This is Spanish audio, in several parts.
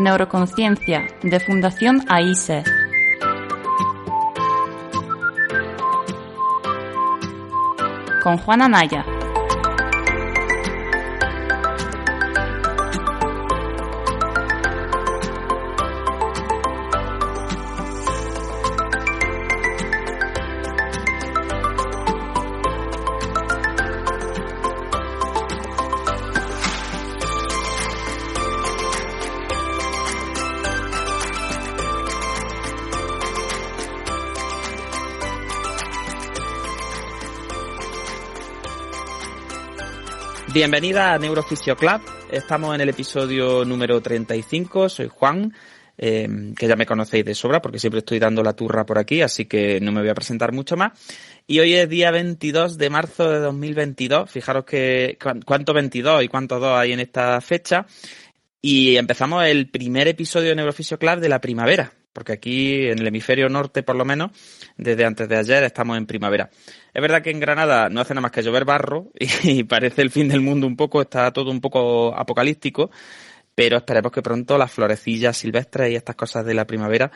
Neuroconciencia, de Fundación AISE. Con Juana Naya. Bienvenida a Neurofisio Club. Estamos en el episodio número 35. Soy Juan, que ya me conocéis de sobra porque siempre estoy dando la turra por aquí, así que no me voy a presentar mucho más. Y hoy es día 22 de marzo de 2022. Fijaros que cuánto 22 y cuánto 2 hay en esta fecha. Y empezamos el primer episodio de Neurofisio Club de la primavera, porque aquí en el hemisferio norte, por lo menos, desde antes de ayer estamos en primavera. Es verdad que en Granada no hace nada más que llover barro y parece el fin del mundo un poco, está todo un poco apocalíptico, pero esperemos que pronto las florecillas silvestres y estas cosas de la primavera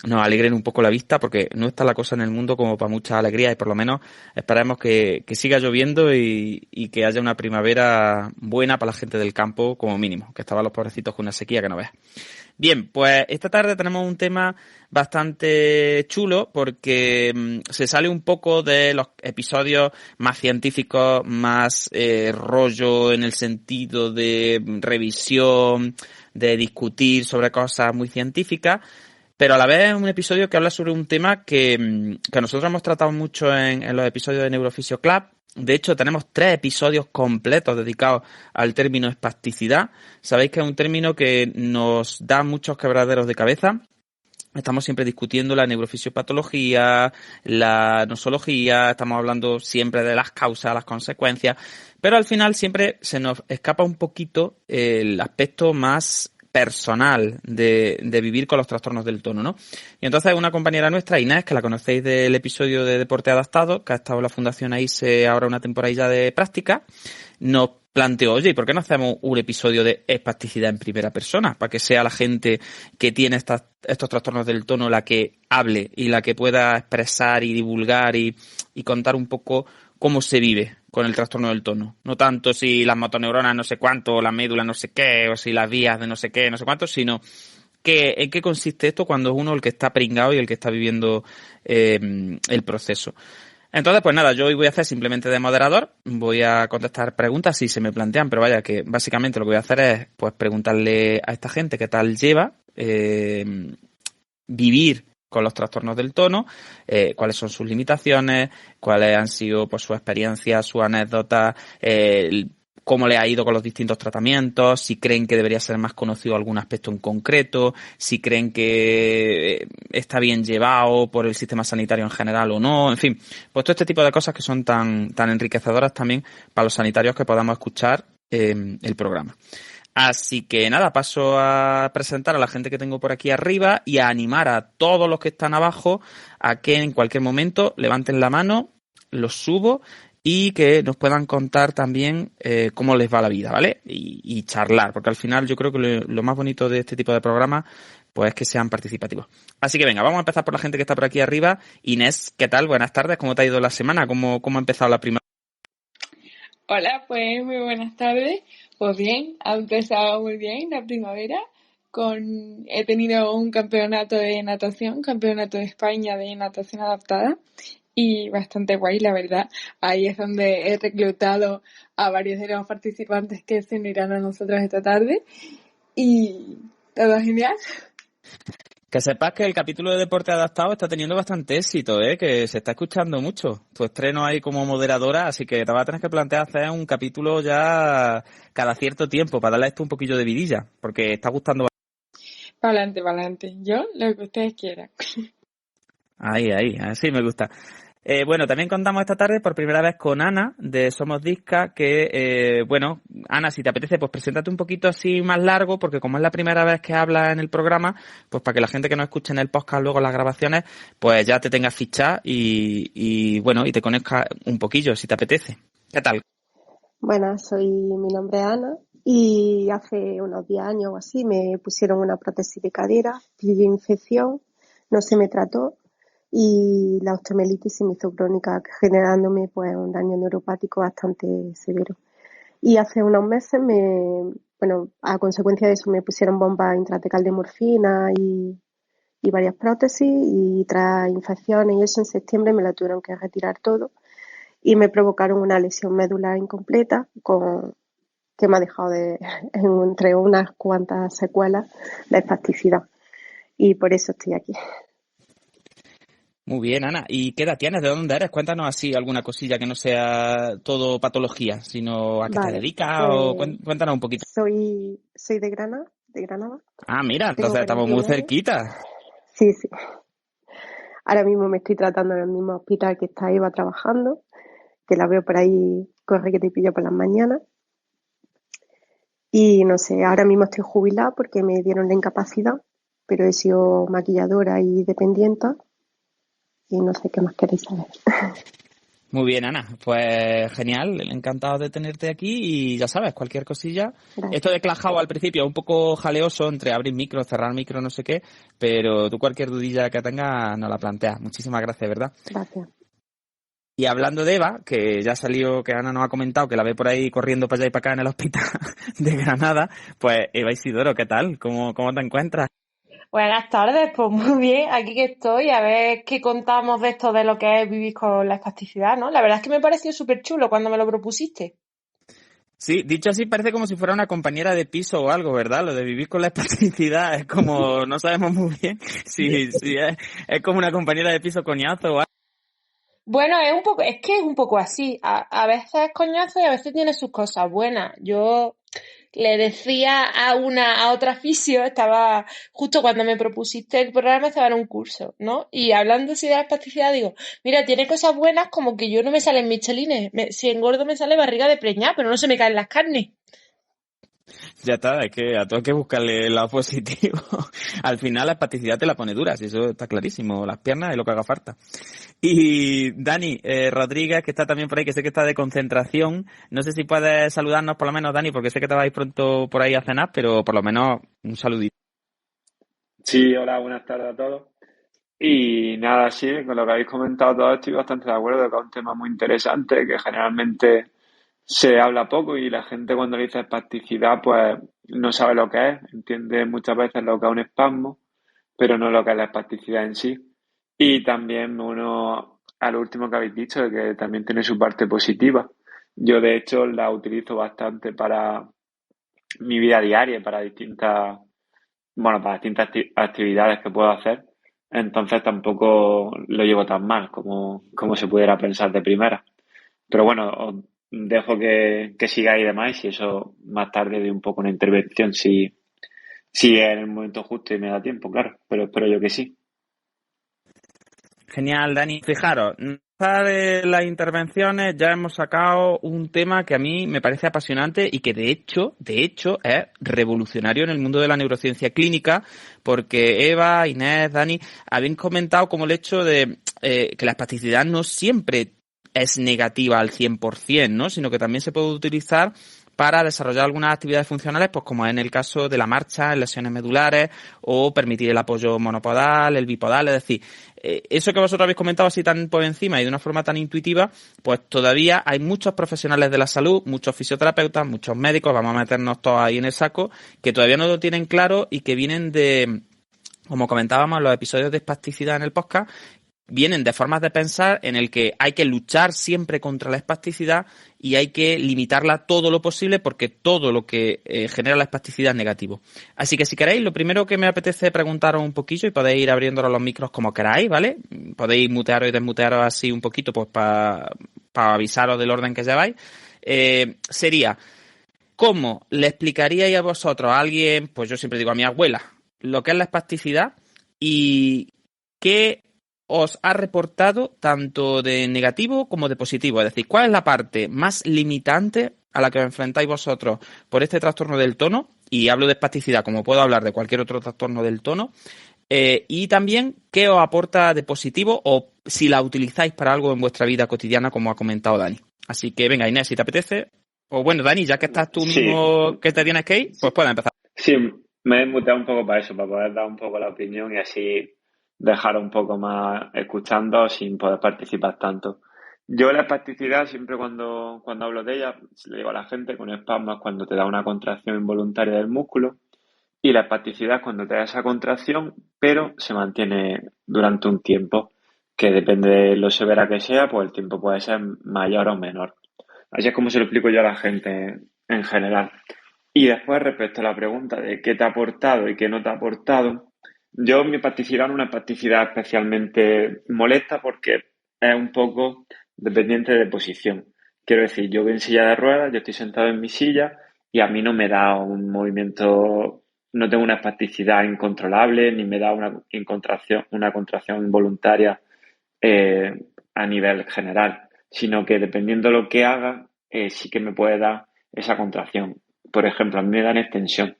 nos alegren un poco la vista, porque no está la cosa en el mundo como para mucha alegría y por lo menos esperemos que siga lloviendo y que haya una primavera buena para la gente del campo como mínimo, que estaban los pobrecitos con una sequía que no veas. Bien, pues esta tarde tenemos un tema bastante chulo porque se sale un poco de los episodios más científicos, más rollo en el sentido de revisión, de discutir sobre cosas muy científicas, pero a la vez es un episodio que habla sobre un tema que nosotros hemos tratado mucho en los episodios de Neurofisio Club. De hecho, tenemos 3 episodios completos dedicados al término espasticidad. Sabéis que es un término que nos da muchos quebraderos de cabeza. Estamos siempre discutiendo la neurofisiopatología, la nosología, estamos hablando siempre de las causas, las consecuencias, pero al final siempre se nos escapa un poquito el aspecto más personal de vivir con los trastornos del tono, ¿no? Y entonces una compañera nuestra, Inés, que la conocéis del episodio de Deporte Adaptado, que ha estado en la Fundación AISE ahora una temporadilla de práctica, nos planteó, oye, ¿y por qué no hacemos un episodio de espasticidad en primera persona? Para que sea la gente que tiene estos trastornos del tono la que hable y la que pueda expresar y divulgar y contar un poco cómo se vive con el trastorno del tono. No tanto si las motoneuronas no sé cuánto, o la médula no sé qué, o si las vías de no sé qué, no sé cuánto, sino en qué consiste esto cuando es uno el que está pringado y el que está viviendo el proceso. Entonces, pues nada, yo hoy voy a hacer simplemente de moderador, voy a contestar preguntas si se me plantean, pero vaya que básicamente lo que voy a hacer es pues preguntarle a esta gente qué tal lleva vivir con los trastornos del tono, cuáles son sus limitaciones, cuáles han sido pues sus experiencias, sus anécdotas, cómo le ha ido con los distintos tratamientos, si creen que debería ser más conocido algún aspecto en concreto, si creen que está bien llevado por el sistema sanitario en general o no, en fin, pues todo este tipo de cosas que son tan enriquecedoras también para los sanitarios que podamos escuchar el programa. Así que nada, paso a presentar a la gente que tengo por aquí arriba y a animar a todos los que están abajo a que en cualquier momento levanten la mano, los subo y que nos puedan contar también cómo les va la vida, ¿vale? Y charlar, porque al final yo creo que lo más bonito de este tipo de programas pues es que sean participativos. Así que venga, vamos a empezar por la gente que está por aquí arriba. Inés, ¿qué tal? Buenas tardes, ¿cómo te ha ido la semana? ¿Cómo ha empezado la primera? Hola, pues muy buenas tardes. Pues bien, ha empezado muy bien la primavera. He tenido un campeonato de natación, campeonato de España de natación adaptada y bastante guay, la verdad. Ahí es donde he reclutado a varios de los participantes que se unirán a nosotros esta tarde y todo genial. Que sepas que el capítulo de Deporte Adaptado está teniendo bastante éxito, que se está escuchando mucho. Tu estreno ahí como moderadora, así que te vas a tener que plantear hacer un capítulo ya cada cierto tiempo para darle a esto un poquillo de vidilla, porque está gustando. Para adelante. Yo, lo que ustedes quieran. Ahí, así me gusta. Bueno, también contamos esta tarde por primera vez con Ana de Somos Disca, que, bueno, Ana, si te apetece, pues preséntate un poquito así más largo, porque como es la primera vez que hablas en el programa, pues para que la gente que nos escuche en el podcast luego las grabaciones, pues ya te tenga fichada y bueno, y te conozca un poquillo, si te apetece. ¿Qué tal? Buenas, mi nombre es Ana y hace unos 10 años o así me pusieron una prótesis de cadera, pillé infección, no se me trató y la osteomielitis se me hizo crónica, generándome pues un daño neuropático bastante severo. Y hace unos meses a consecuencia de eso me pusieron bomba intratecal de morfina y varias prótesis, y tras infecciones y eso en septiembre me la tuvieron que retirar todo y me provocaron una lesión medular incompleta que me ha dejado entre unas cuantas secuelas de espasticidad, y por eso estoy aquí. Muy bien, Ana. ¿Y qué edad tienes? ¿De dónde eres? Cuéntanos así alguna cosilla que no sea todo patología, sino a qué te Vale, dedicas o pues cuéntanos un poquito. soy de Granada, Ah, mira, tengo entonces estamos muy 41 años. cerquita. Sí, sí. Ahora mismo me estoy tratando en el mismo hospital que está Eva trabajando, que la veo por ahí, corre que te pillo por las mañanas. Y no sé, ahora mismo estoy jubilada porque me dieron la incapacidad, pero he sido maquilladora y dependienta y no sé qué más queréis saber. Muy bien, Ana. Pues genial, encantado de tenerte aquí y ya sabes, cualquier cosilla. Esto Gracias. de Clubhouse al principio es un poco jaleoso entre abrir micro, cerrar micro, no sé qué, pero tú cualquier dudilla que tengas nos la planteas. Muchísimas gracias, ¿verdad? Gracias. Y hablando de Eva, que ya salió, que Ana nos ha comentado que la ve por ahí corriendo para allá y para acá en el hospital de Granada, pues Eva Isidoro, ¿qué tal? ¿Cómo te encuentras? Buenas tardes, pues muy bien, aquí que estoy, a ver qué contamos de esto de lo que es vivir con la espasticidad, ¿no? La verdad es que me pareció súper chulo cuando me lo propusiste. Sí, dicho así parece como si fuera una compañera de piso o algo, ¿verdad? Lo de vivir con la espasticidad es como, no sabemos muy bien si es como una compañera de piso coñazo o algo. Bueno, es un poco así, a veces es coñazo y a veces tiene sus cosas buenas. Yo le decía a otra fisio, estaba justo cuando me propusiste el programa, estaba en un curso, ¿no? Y hablando así de la espasticidad, digo, mira, tiene cosas buenas como que yo no me salen michelines, si engordo me sale barriga de preñada, pero no se me caen las carnes. Ya está, es que a todo hay que buscarle el lado positivo. Al final la espasticidad te la pone dura, si eso está clarísimo, las piernas es lo que haga falta. Y Dani Rodríguez, que está también por ahí, que sé que está de concentración, no sé si puedes saludarnos por lo menos, Dani, porque sé que te vais pronto por ahí a cenar, pero por lo menos un saludito. Sí, hola, buenas tardes a todos. Y nada, sí, con lo que habéis comentado todos estoy bastante de acuerdo, que es un tema muy interesante, que generalmente se habla poco y la gente cuando le dice espasticidad pues no sabe lo que es, entiende muchas veces lo que es un espasmo, pero no lo que es la espasticidad en sí. Y también uno, a lo último que habéis dicho, de que también tiene su parte positiva. Yo de hecho la utilizo bastante para mi vida diaria, para distintas actividades que puedo hacer. Entonces tampoco lo llevo tan mal como se pudiera pensar de primera. Pero bueno, os dejo que sigáis y demás, y eso más tarde de un poco una intervención si es en el momento justo y me da tiempo, claro. Pero espero yo que sí. Genial, Dani. Fijaros, de las intervenciones ya hemos sacado un tema que a mí me parece apasionante y que de hecho es revolucionario en el mundo de la neurociencia clínica, porque Eva, Inés, Dani habéis comentado como el hecho de que la espasticidad no siempre es negativa al 100%, ¿no? Sino que también se puede utilizar para desarrollar algunas actividades funcionales, pues como es en el caso de la marcha, en lesiones medulares, o permitir el apoyo monopodal, el bipodal, es decir, eso que vosotros habéis comentado así tan por encima y de una forma tan intuitiva, pues todavía hay muchos profesionales de la salud, muchos fisioterapeutas, muchos médicos, vamos a meternos todos ahí en el saco, que todavía no lo tienen claro y que vienen de, como comentábamos en los episodios de espasticidad en el podcast, vienen de formas de pensar en el que hay que luchar siempre contra la espasticidad y hay que limitarla todo lo posible porque todo lo que genera la espasticidad es negativo. Así que si queréis, lo primero que me apetece preguntaros un poquillo, y podéis ir abriéndonos los micros como queráis, ¿vale? Podéis mutearos y desmutearos así un poquito pues para avisaros del orden que lleváis. Sería, ¿cómo le explicaríais a vosotros a alguien, pues yo siempre digo a mi abuela, lo que es la espasticidad y qué os ha reportado tanto de negativo como de positivo? Es decir, ¿cuál es la parte más limitante a la que os enfrentáis vosotros por este trastorno del tono? Y hablo de espasticidad, como puedo hablar de cualquier otro trastorno del tono. Y también, ¿qué os aporta de positivo o si la utilizáis para algo en vuestra vida cotidiana, como ha comentado Dani? Así que venga, Inés, si te apetece. Pues bueno, Dani, ya que estás tú Sí, mismo que te tienes que ir, pues puedes empezar. sí, me he muteado un poco para eso, para poder dar un poco la opinión y así dejar un poco más escuchando sin poder participar tanto. Yo la espasticidad, siempre cuando hablo de ella, le digo a la gente con espasmos cuando te da una contracción involuntaria del músculo y la espasticidad es cuando te da esa contracción, pero se mantiene durante un tiempo, que depende de lo severa que sea, pues el tiempo puede ser mayor o menor. Así es como se lo explico yo a la gente en general. Y después, respecto a la pregunta de qué te ha aportado y qué no te ha aportado, yo mi espasticidad no es una espasticidad especialmente molesta porque es un poco dependiente de posición. Quiero decir, yo voy en silla de ruedas, yo estoy sentado en mi silla y a mí no me da un movimiento, no tengo una espasticidad incontrolable ni me da una contracción involuntaria eh, a nivel general, sino que dependiendo de lo que haga, sí que me puede dar esa contracción. Por ejemplo, a mí me dan extensión.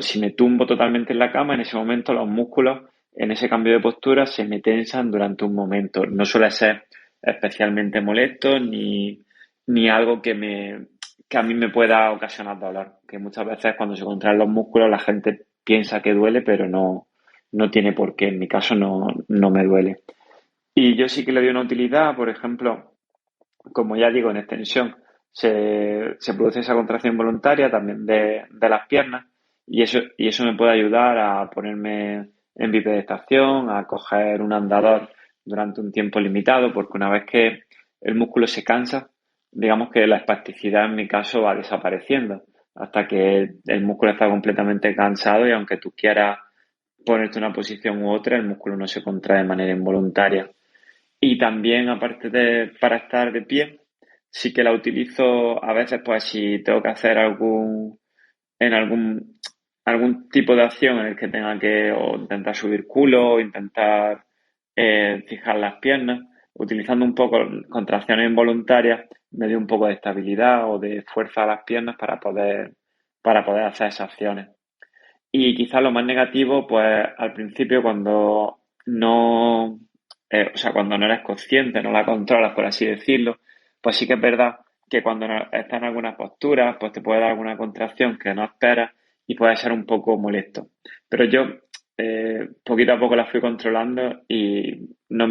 Si me tumbo totalmente en la cama, en ese momento los músculos, en ese cambio de postura, se me tensan durante un momento. No suele ser especialmente molesto ni algo que a mí me pueda ocasionar dolor. Que muchas veces cuando se contraen los músculos la gente piensa que duele, pero no tiene por qué. En mi caso no me duele. Y yo sí que le doy una utilidad, por ejemplo, como ya digo, en extensión se produce esa contracción voluntaria también de las piernas y eso me puede ayudar a ponerme en bipedestación, a coger un andador durante un tiempo limitado, porque una vez que el músculo se cansa, digamos que la espasticidad en mi caso va desapareciendo hasta que el músculo está completamente cansado y aunque tú quieras ponerte una posición u otra, el músculo no se contrae de manera involuntaria. Y también, aparte de para estar de pie, sí que la utilizo a veces, pues si tengo que hacer en algún tipo de acción en el que tenga que o intentar subir culo o intentar fijar las piernas, utilizando un poco contracciones involuntarias, me dio un poco de estabilidad o de fuerza a las piernas para poder hacer esas acciones. Y quizás lo más negativo, pues al principio cuando o sea, cuando no eres consciente, no la controlas, por así decirlo, pues sí que es verdad que cuando estás en algunas posturas, pues te puede dar alguna contracción que no esperas y puede ser un poco molesto. Pero yo poquito a poco la fui controlando y no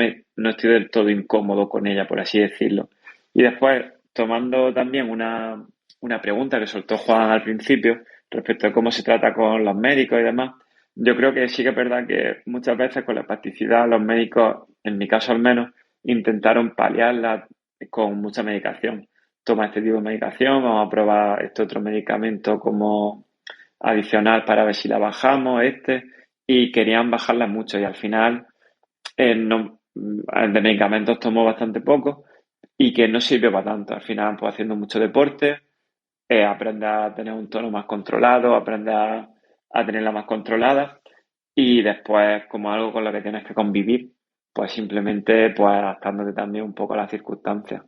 estoy del todo incómodo con ella, por así decirlo. Y después, tomando también una pregunta que soltó Juan al principio, respecto a cómo se trata con los médicos y demás, yo creo que sí que es verdad que muchas veces con la espasticidad los médicos, en mi caso al menos, intentaron paliarla con mucha medicación. Toma este tipo de medicación, vamos a probar este otro medicamento como adicional para ver si la bajamos, y querían bajarla mucho y al final de medicamentos tomó bastante poco y que no sirvió para tanto. Al final, pues haciendo mucho deporte, aprende a tener un tono más controlado, aprende a tenerla más controlada y después como algo con lo que tienes que convivir, pues simplemente pues adaptándote también un poco a las circunstancias.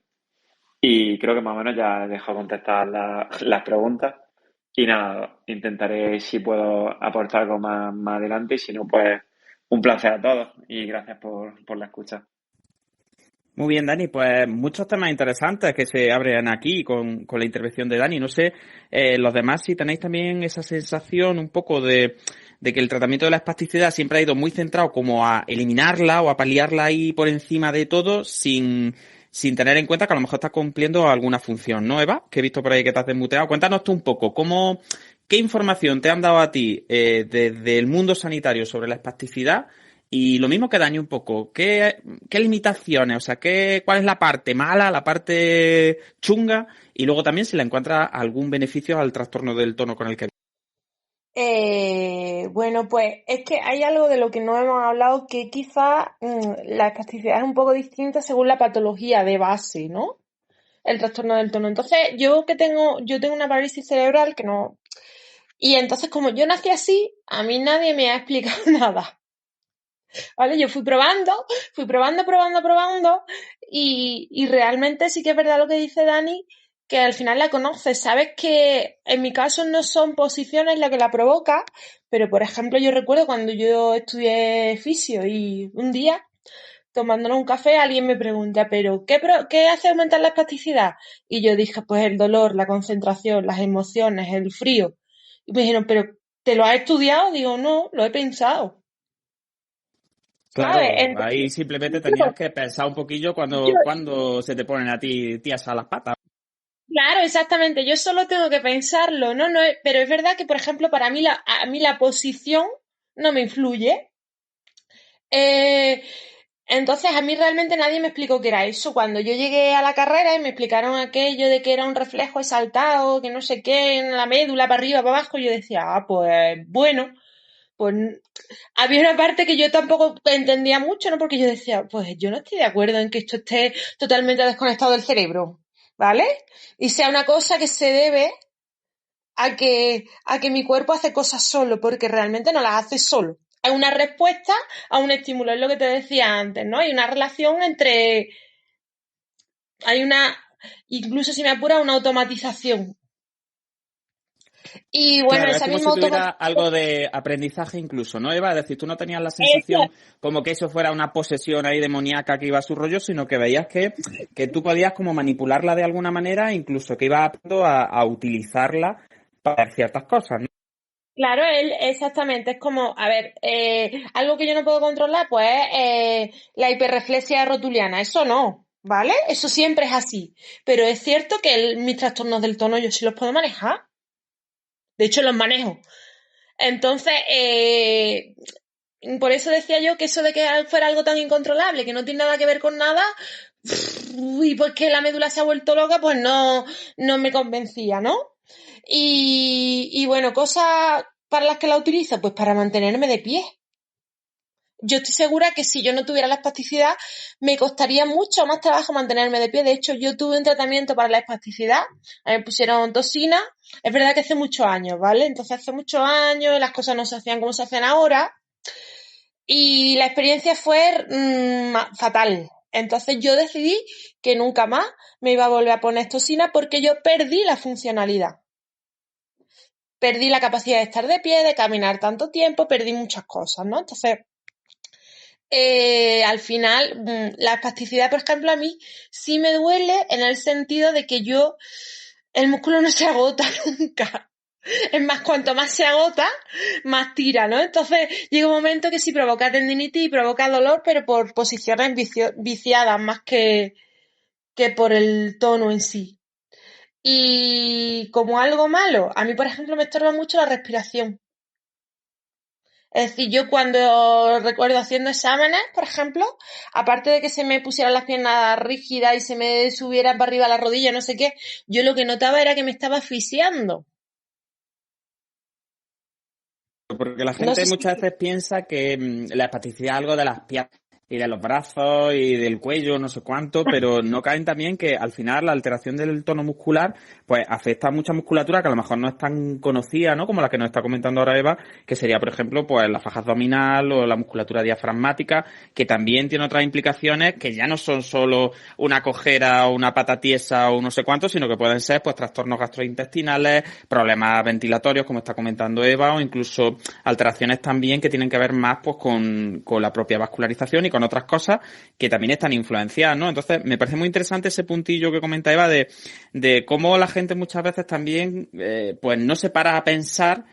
Y creo que más o menos ya he dejado contestar las preguntas y nada, intentaré si puedo aportar algo más adelante y si no, pues un placer a todos y gracias por la escucha. Muy bien, Dani, pues muchos temas interesantes que se abren aquí con la intervención de Dani. No sé, los demás si tenéis también esa sensación un poco de que el tratamiento de la espasticidad siempre ha ido muy centrado como a eliminarla o a paliarla ahí por encima de todo sin tener en cuenta que a lo mejor está cumpliendo alguna función, ¿no, Eva? Que he visto por ahí que te has desmuteado. Cuéntanos tú un poco, ¿qué información te han dado a ti desde el mundo sanitario sobre la espasticidad? Y lo mismo que Dani un poco, ¿qué limitaciones? O sea, ¿cuál es la parte mala, la parte chunga? Y luego también si le encuentra algún beneficio al trastorno del tono con el que... Bueno, pues es que hay algo de lo que no hemos hablado que quizá la espasticidad es un poco distinta según la patología de base, ¿no? El trastorno del tono. Entonces, yo tengo una parálisis cerebral que no... Y entonces, como yo nací así, a mí nadie me ha explicado nada. ¿Vale? Yo fui probando y realmente sí que es verdad lo que dice Dani, que al final la conoces, sabes que en mi caso no son posiciones las que la provoca, pero por ejemplo yo recuerdo cuando yo estudié fisio y un día tomándonos un café, alguien me pregunta, ¿pero qué hace aumentar la espasticidad? Y yo dije, pues el dolor, la concentración, las emociones, el frío. Y me dijeron, ¿pero te lo has estudiado? Digo, no, lo he pensado. ¿Sabes? Claro, Entonces, ahí simplemente tenías que pensar un poquillo yo, cuando se te ponen a ti tías a las patas. claro, exactamente, yo solo tengo que pensarlo, ¿no? No, pero es verdad que, por ejemplo, a mí la posición no me influye. Eh, entonces, a mí realmente nadie me explicó qué era eso. Cuando yo llegué a la carrera y me explicaron aquello de que era un reflejo exaltado, que no sé qué, en la médula, para arriba, para abajo, yo decía, pues bueno, pues había una parte que yo tampoco entendía mucho, ¿no? Porque yo decía, pues yo no estoy de acuerdo en que esto esté totalmente desconectado del cerebro, ¿vale? Y sea una cosa que se debe a que mi cuerpo hace cosas solo, porque realmente no las hace solo. Hay una respuesta a un estímulo, es lo que te decía antes, ¿no? Hay una relación hay una, incluso si me apura, una automatización. Y bueno, Claro, es esa como misma si tuviera automatización, algo de aprendizaje incluso, ¿no, Eva? Es decir, tú no tenías la sensación como que eso fuera una posesión ahí demoníaca que iba a su rollo, sino que veías que tú podías como manipularla de alguna manera, incluso que ibas aprendiendo a utilizarla para hacer ciertas cosas, ¿no? claro, él exactamente, es como, a ver, algo que yo no puedo controlar, pues la hiperreflexia rotuliana, eso no, ¿vale? Eso siempre es así. Pero es cierto que mis trastornos del tono yo sí los puedo manejar. De hecho, los manejo. Entonces, por eso decía yo que eso de que fuera algo tan incontrolable, que no tiene nada que ver con nada, y pues que la médula se ha vuelto loca, pues no me convencía, ¿no? Y bueno, cosas para las que la utilizo, pues para mantenerme de pie. Yo estoy segura que si yo no tuviera la espasticidad, me costaría mucho más trabajo mantenerme de pie. De hecho, yo tuve un tratamiento para la espasticidad, a mí me pusieron toxina. Es verdad que hace muchos años, ¿vale? Entonces hace muchos años las cosas no se hacían como se hacen ahora y la experiencia fue fatal. Entonces yo decidí que nunca más me iba a volver a poner toxina porque yo perdí la funcionalidad. Perdí la capacidad de estar de pie, de caminar tanto tiempo, perdí muchas cosas, ¿no? Entonces, al final, la espasticidad, por ejemplo, a mí sí me duele en el sentido de que el músculo no se agota nunca. Es más, cuanto más se agota, más tira, ¿no? Entonces llega un momento que sí provoca tendinitis y provoca dolor, pero por posiciones viciadas más que por el tono en sí. Y como algo malo, a mí, por ejemplo, me estorba mucho la respiración. Es decir, yo cuando recuerdo haciendo exámenes, por ejemplo, aparte de que se me pusieran las piernas rígidas y se me subiera para arriba la rodilla, no sé qué, yo lo que notaba era que me estaba asfixiando. Porque la No gente sé si... muchas veces piensa que la espasticidad es algo de las piernas y de los brazos y del cuello, no sé cuánto, pero no caen también que al final la alteración del tono muscular pues afecta a mucha musculatura que a lo mejor no es tan conocida, ¿no? Como la que nos está comentando ahora Eva, que sería, por ejemplo, pues la faja abdominal o la musculatura diafragmática, que también tiene otras implicaciones que ya no son solo una cojera o una pata tiesa o no sé cuánto, sino que pueden ser pues trastornos gastrointestinales, problemas ventilatorios, como está comentando Eva, o incluso alteraciones también que tienen que ver más pues con la propia vascularización y con otras cosas que también están influenciadas, ¿no? Entonces, me parece muy interesante ese puntillo que comenta Eva de cómo la gente muchas veces también pues no se para a pensar.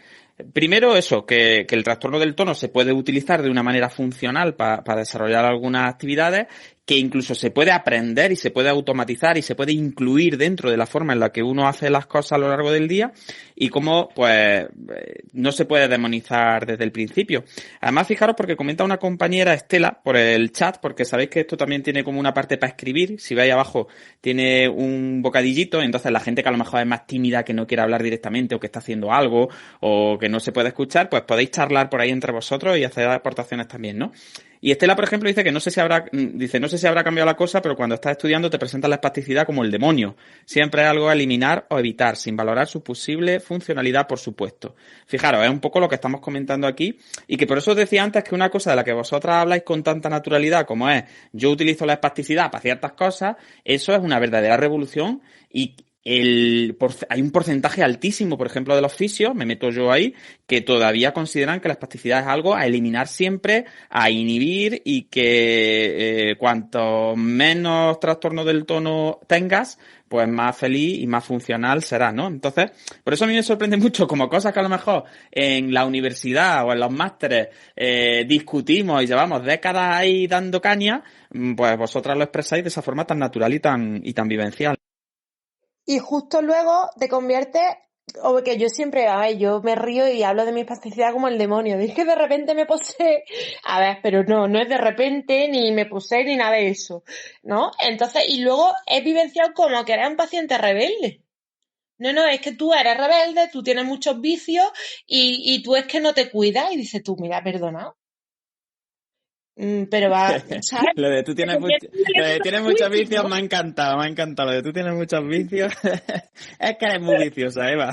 Primero eso, que el trastorno del tono se puede utilizar de una manera funcional para desarrollar algunas actividades, que incluso se puede aprender y se puede automatizar y se puede incluir dentro de la forma en la que uno hace las cosas a lo largo del día y cómo pues no se puede demonizar desde el principio. Además, fijaros porque comenta una compañera Estela por el chat, porque sabéis que esto también tiene como una parte para escribir. Si veis abajo tiene un bocadillito, entonces la gente que a lo mejor es más tímida, que no quiere hablar directamente o que está haciendo algo o que no se puede escuchar, pues podéis charlar por ahí entre vosotros y hacer aportaciones también, ¿no? Y Estela, por ejemplo, dice que no sé si habrá cambiado la cosa, pero cuando estás estudiando te presentan la espasticidad como el demonio. Siempre es algo a eliminar o evitar, sin valorar su posible funcionalidad, por supuesto. Fijaros, es un poco lo que estamos comentando aquí, y que por eso os decía antes que una cosa de la que vosotras habláis con tanta naturalidad como es, yo utilizo la espasticidad para ciertas cosas, eso es una verdadera revolución y hay un porcentaje altísimo, por ejemplo, de los fisios, me meto yo ahí, que todavía consideran que la espasticidad es algo a eliminar siempre, a inhibir y que cuanto menos trastorno del tono tengas, pues más feliz y más funcional serás, ¿no? Entonces, por eso a mí me sorprende mucho como cosas que a lo mejor en la universidad o en los másteres discutimos y llevamos décadas ahí dando caña, pues vosotras lo expresáis de esa forma tan natural y tan vivencial. Y justo luego te conviertes, o que yo siempre, yo me río y hablo de mi espasticidad como el demonio. Dije que de repente me posee. A ver, pero no es de repente, ni me posee, ni nada de eso, ¿no? Entonces, y luego he vivenciado como que eres un paciente rebelde. No, es que tú eres rebelde, tú tienes muchos vicios y tú es que no te cuidas y dices tú, mira, perdona. Pero va, ¿sabes? Lo de tienes muchos vicios me ha encantado. Lo de tú tienes muchos vicios. Es que eres muy viciosa, Eva.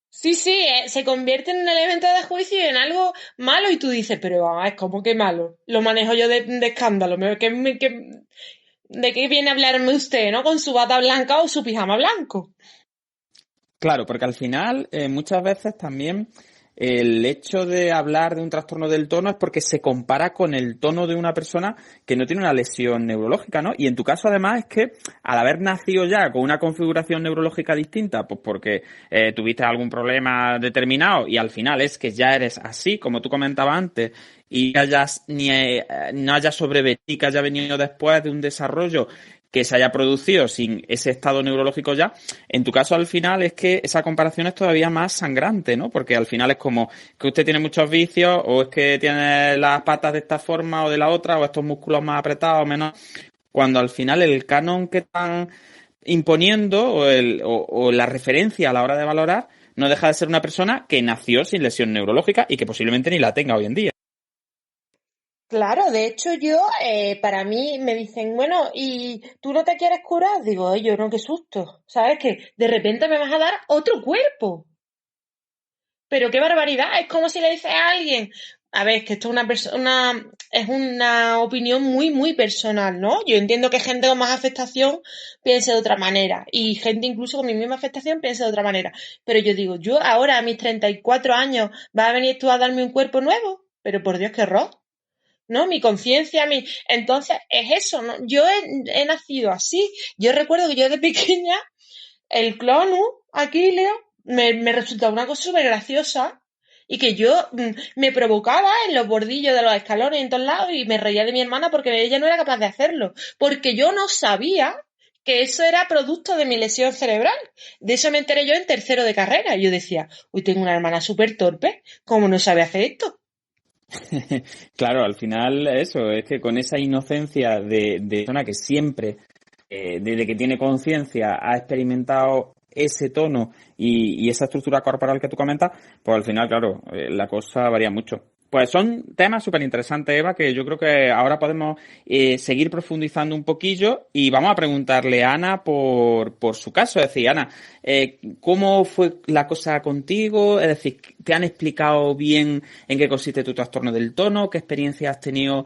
Sí, se convierte en un elemento de juicio y en algo malo y tú dices, pero es como que malo. Lo manejo yo de escándalo. ¿De qué viene a hablarme usted, no? Con su bata blanca o su pijama blanco. Claro, porque al final muchas veces también el hecho de hablar de un trastorno del tono es porque se compara con el tono de una persona que no tiene una lesión neurológica, ¿no? Y en tu caso además es que al haber nacido ya con una configuración neurológica distinta, pues porque tuviste algún problema determinado y al final es que ya eres así, como tú comentabas antes, y no hayas sobrevenido, que haya venido después de un desarrollo que se haya producido sin ese estado neurológico ya, en tu caso al final es que esa comparación es todavía más sangrante, ¿no? Porque al final es como que usted tiene muchos vicios o es que tiene las patas de esta forma o de la otra o estos músculos más apretados o menos, cuando al final el canon que están imponiendo o la referencia a la hora de valorar no deja de ser una persona que nació sin lesión neurológica y que posiblemente ni la tenga hoy en día. Claro, de hecho yo, para mí me dicen, bueno, ¿y tú no te quieres curar? Digo, "Ay, yo no, qué susto, ¿sabes? Que de repente me vas a dar otro cuerpo. Pero qué barbaridad, es como si le dices a alguien, a ver, que esto es una opinión muy, muy personal, ¿no? Yo entiendo que gente con más afectación piense de otra manera y gente incluso con mi misma afectación piense de otra manera. Pero yo digo, yo ahora a mis 34 años, ¿vas a venir tú a darme un cuerpo nuevo? Pero por Dios, qué horror. ¿No? Mi conciencia, Entonces, es eso, ¿no? Yo he nacido así. Yo recuerdo que yo de pequeña, el clonu, Aquileo, me resultaba una cosa súper graciosa y que yo me provocaba en los bordillos de los escalones en todos lados y me reía de mi hermana porque ella no era capaz de hacerlo. Porque yo no sabía que eso era producto de mi lesión cerebral. De eso me enteré yo en tercero de carrera. Y yo decía, uy, tengo una hermana súper torpe, ¿cómo no sabe hacer esto? Claro, al final eso, es que con esa inocencia de persona que siempre, desde que tiene conciencia, ha experimentado ese tono y esa estructura corporal que tú comentas, pues al final, claro, la cosa varía mucho. Pues son temas súper interesantes, Eva, que yo creo que ahora podemos seguir profundizando un poquillo y vamos a preguntarle a Ana por su caso. Es decir, Ana, ¿cómo fue la cosa contigo? Es decir, ¿te han explicado bien en qué consiste tu trastorno del tono? ¿Qué experiencia has tenido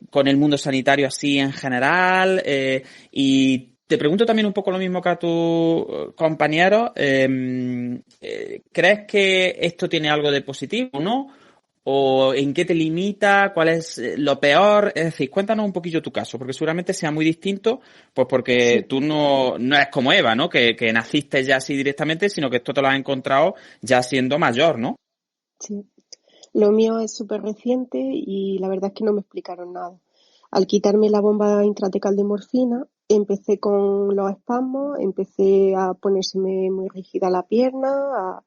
con el mundo sanitario así en general? Y te pregunto también un poco lo mismo que a tu compañero. ¿Crees que esto tiene algo de positivo o no? ¿O en qué te limita? ¿Cuál es lo peor? Es decir, cuéntanos un poquillo tu caso, porque seguramente sea muy distinto, pues porque Sí, tú no eres como Eva, ¿no? Que naciste ya así directamente, sino que esto te lo has encontrado ya siendo mayor, ¿no? sí. Lo mío es súper reciente y la verdad es que no me explicaron nada. Al quitarme la bomba intratecal de morfina, empecé con los espasmos, empecé a ponérseme muy rígida la pierna, a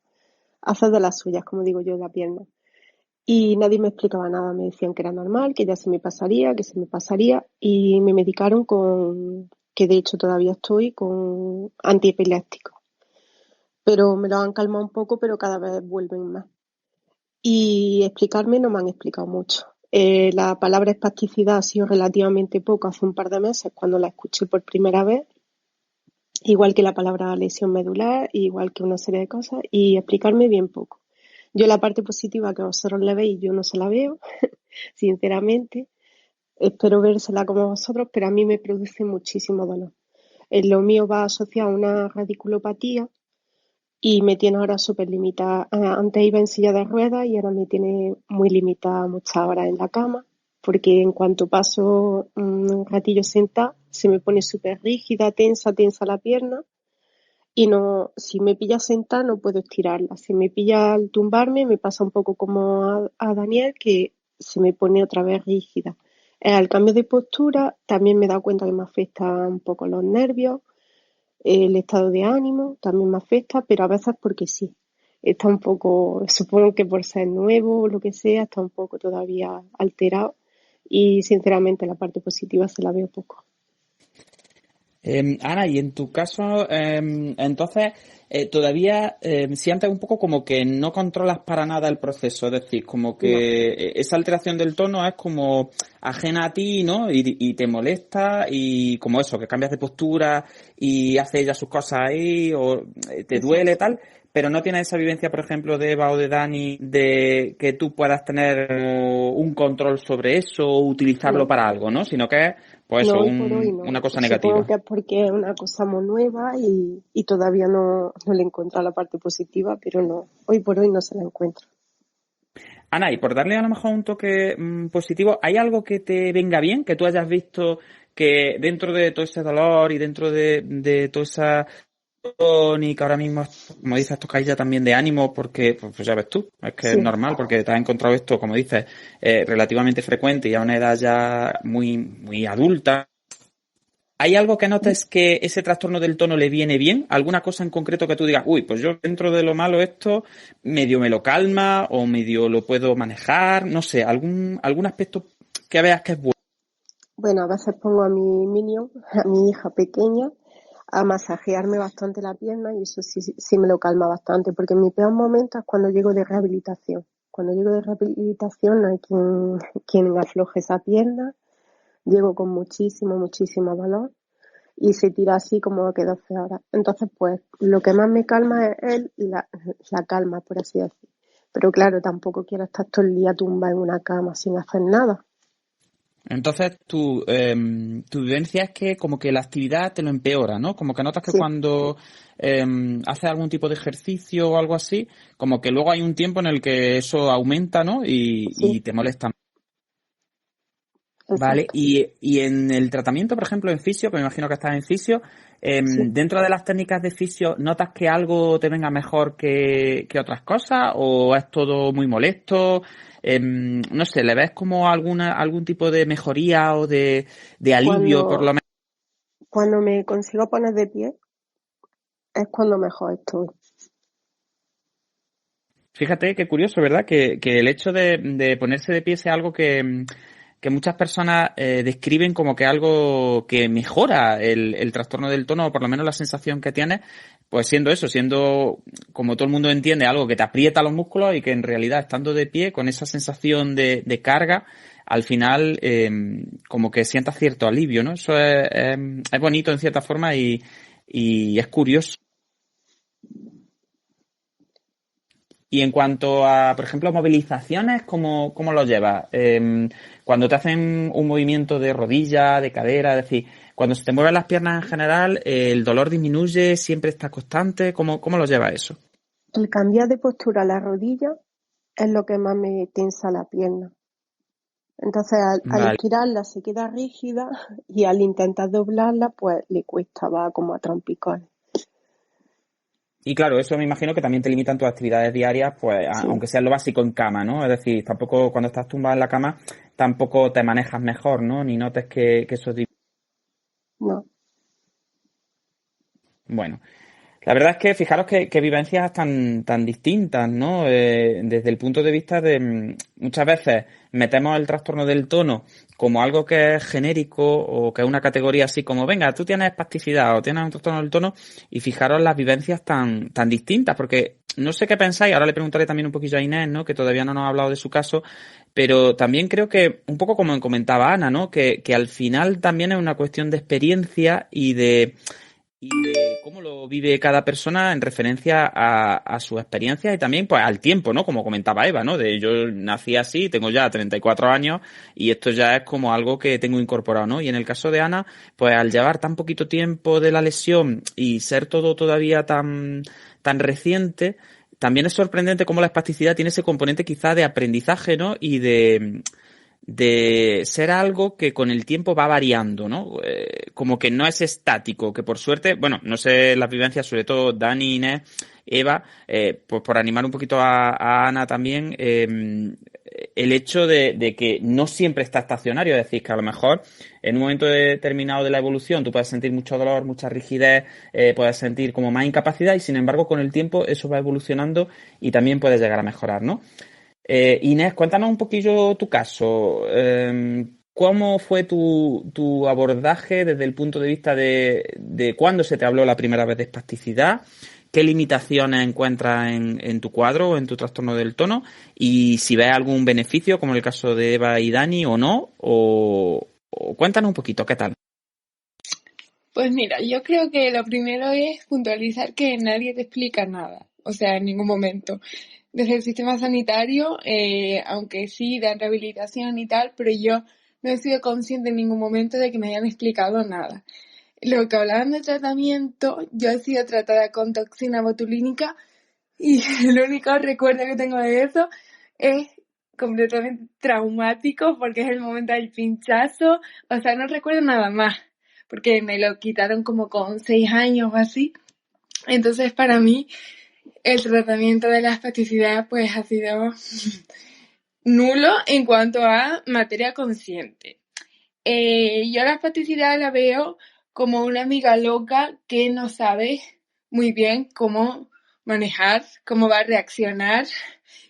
hacer de las suyas, como digo yo, de la pierna. Y nadie me explicaba nada, me decían que era normal, que ya se me pasaría, que se me pasaría, y me medicaron que de hecho todavía estoy con antiepilépticos. Pero me lo han calmado un poco, pero cada vez vuelven más. Y explicarme no me han explicado mucho. La palabra espasticidad ha sido relativamente poco hace un par de meses cuando la escuché por primera vez, igual que la palabra lesión medular, igual que una serie de cosas, y explicarme bien poco. Yo la parte positiva que vosotros le veis, yo no se la veo, sinceramente. Espero vérsela como vosotros, pero a mí me produce muchísimo dolor. Lo mío va asociado a una radiculopatía y me tiene ahora súper limitada. Antes iba en silla de ruedas y ahora me tiene muy limitada muchas horas en la cama, porque en cuanto paso un ratillo sentada, se me pone súper rígida, tensa la pierna. Y no, si me pilla sentada no puedo estirarla. Si me pilla al tumbarme me pasa un poco como a Daniel, que se me pone otra vez rígida. Al cambio de postura también me he dado cuenta que me afecta un poco los nervios, el estado de ánimo también me afecta, pero a veces porque sí. Está un poco, supongo que por ser nuevo o lo que sea, está un poco todavía alterado y sinceramente la parte positiva se la veo poco. Ana, y en tu caso, entonces, todavía sientes un poco como que no controlas para nada el proceso, es decir, como No, que esa alteración del tono es como ajena a ti, ¿no? Y te molesta y como eso, que cambias de postura y hace ella sus cosas ahí o te duele exacto. tal, pero no tienes esa vivencia, por ejemplo, de Eva o de Dani, de que tú puedas tener como un control sobre eso o utilizarlo No, para algo, ¿no? Sino que es, pues no, eso, hoy por hoy no. una cosa Supongo negativa. que es porque es una cosa muy nueva y todavía no le he encontrado la parte positiva, pero no, hoy por hoy no se la encuentro. Ana, y por darle a lo mejor un toque positivo, ¿hay algo que te venga bien, que tú hayas visto que dentro de todo ese dolor y dentro de toda esa tónica ahora mismo, como dices, tocáis ya también de ánimo porque, pues ya ves tú, es que es Sí, normal porque te has encontrado esto, como dices, relativamente frecuente y a una edad ya muy adulta? ¿Hay algo que notes que ese trastorno del tono le viene bien? ¿Alguna cosa en concreto que tú digas, uy, pues yo dentro de lo malo esto medio me lo calma o medio lo puedo manejar? No sé, algún aspecto que veas que es bueno. bueno, a veces pongo a mi Minion, a mi hija pequeña, a masajearme bastante la pierna y eso sí me lo calma bastante, porque mi peor momento es cuando llego de rehabilitación. Cuando llego de rehabilitación no hay quien afloje esa pierna, llego con muchísimo dolor y se tira así como que 12 horas. Entonces, pues, lo que más me calma es la calma, por así decir. Pero claro, tampoco quiero estar todo el día tumba en una cama sin hacer nada. Entonces, tu vivencia es que como que la actividad te lo empeora, ¿no? Como que notas que Sí, cuando haces algún tipo de ejercicio o algo así, como que luego hay un tiempo en el que eso aumenta, ¿no? Y sí, te molesta. Vale, exacto. y en el tratamiento, por ejemplo, en fisio, que me imagino que estás en fisio, Sí. dentro de las técnicas de fisio, ¿notas que algo te venga mejor que otras cosas o es todo muy molesto? No sé, ¿le ves como algún tipo de mejoría o de alivio, por lo Cuando, menos? cuando me consigo poner de pie es cuando mejor estoy. Fíjate qué curioso, ¿verdad? Que el hecho de ponerse de pie sea algo que muchas personas describen como que algo que mejora el trastorno del tono, o por lo menos la sensación que tienes, pues siendo eso, siendo, como todo el mundo entiende, algo que te aprieta los músculos y que en realidad estando de pie, con esa sensación de carga, al final como que sientas cierto alivio, ¿no? Eso es bonito en cierta forma y es curioso. Y en cuanto a, por ejemplo, movilizaciones, ¿cómo lo llevas? Cuando te hacen un movimiento de rodilla, de cadera, es decir, cuando se te mueven las piernas en general, ¿el dolor disminuye, siempre está constante? ¿Cómo lo llevas eso? El cambiar de postura a la rodilla es lo que más me tensa la pierna. Entonces, al Vale. estirarla se queda rígida y al intentar doblarla, pues le cuesta, va como a trompicones. Y claro, eso me imagino que también te limitan tus actividades diarias, pues Sí, aunque sea lo básico en cama, ¿no? Es decir, tampoco cuando estás tumbada en la cama, tampoco te manejas mejor, ¿no? Ni notes que eso es no, bueno. La verdad es que fijaros que vivencias tan distintas, ¿no? Desde el punto de vista de muchas veces metemos el trastorno del tono como algo que es genérico o que es una categoría así como, venga, tú tienes espasticidad o tienes un trastorno del tono y fijaros las vivencias tan distintas, porque no sé qué pensáis, ahora le preguntaré también un poquillo a Inés, ¿no? Que todavía no nos ha hablado de su caso, pero también creo que, un poco como comentaba Ana, ¿no? Que al final también es una cuestión de experiencia y de cómo lo vive cada persona en referencia a su experiencia y también pues al tiempo, ¿no? Como comentaba Eva, ¿no? De yo nací así, tengo ya 34 años y esto ya es como algo que tengo incorporado, ¿no? Y en el caso de Ana, pues al llevar tan poquito tiempo de la lesión y ser todo todavía tan reciente, también es sorprendente cómo la espasticidad tiene ese componente quizá de aprendizaje, ¿no? Y de ser algo que con el tiempo va variando, ¿no? Como que no es estático, que por suerte, bueno, no sé las vivencias, sobre todo Dani, Inés, Eva, pues por animar un poquito a Ana también, el hecho de que no siempre está estacionario, es decir, que a lo mejor en un momento determinado de la evolución tú puedes sentir mucho dolor, mucha rigidez, puedes sentir como más incapacidad y sin embargo con el tiempo eso va evolucionando y también puedes llegar a mejorar, ¿no? Inés, cuéntanos un poquillo tu caso. ¿Cómo fue tu abordaje desde el punto de vista de cuándo se te habló la primera vez de espasticidad? ¿Qué limitaciones encuentras en tu cuadro o en tu trastorno del tono? Y si ves algún beneficio, como en el caso de Eva y Dani, o no. O cuéntanos un poquito, ¿qué tal? Pues mira, yo creo que lo primero es puntualizar que nadie te explica nada, o sea, en ningún momento. Desde el sistema sanitario, aunque sí dan rehabilitación y tal, pero yo no he sido consciente en ningún momento de que me hayan explicado nada. Lo que hablaban de tratamiento, yo he sido tratada con toxina botulínica y el único recuerdo que tengo de eso es completamente traumático porque es el momento del pinchazo, o sea, no recuerdo nada más, porque me lo quitaron como con 6 años o así. Entonces, para mí, el tratamiento de la espasticidad pues ha sido nulo en cuanto a materia consciente. Yo la espasticidad la veo como una amiga loca que no sabe muy bien cómo manejar, cómo va a reaccionar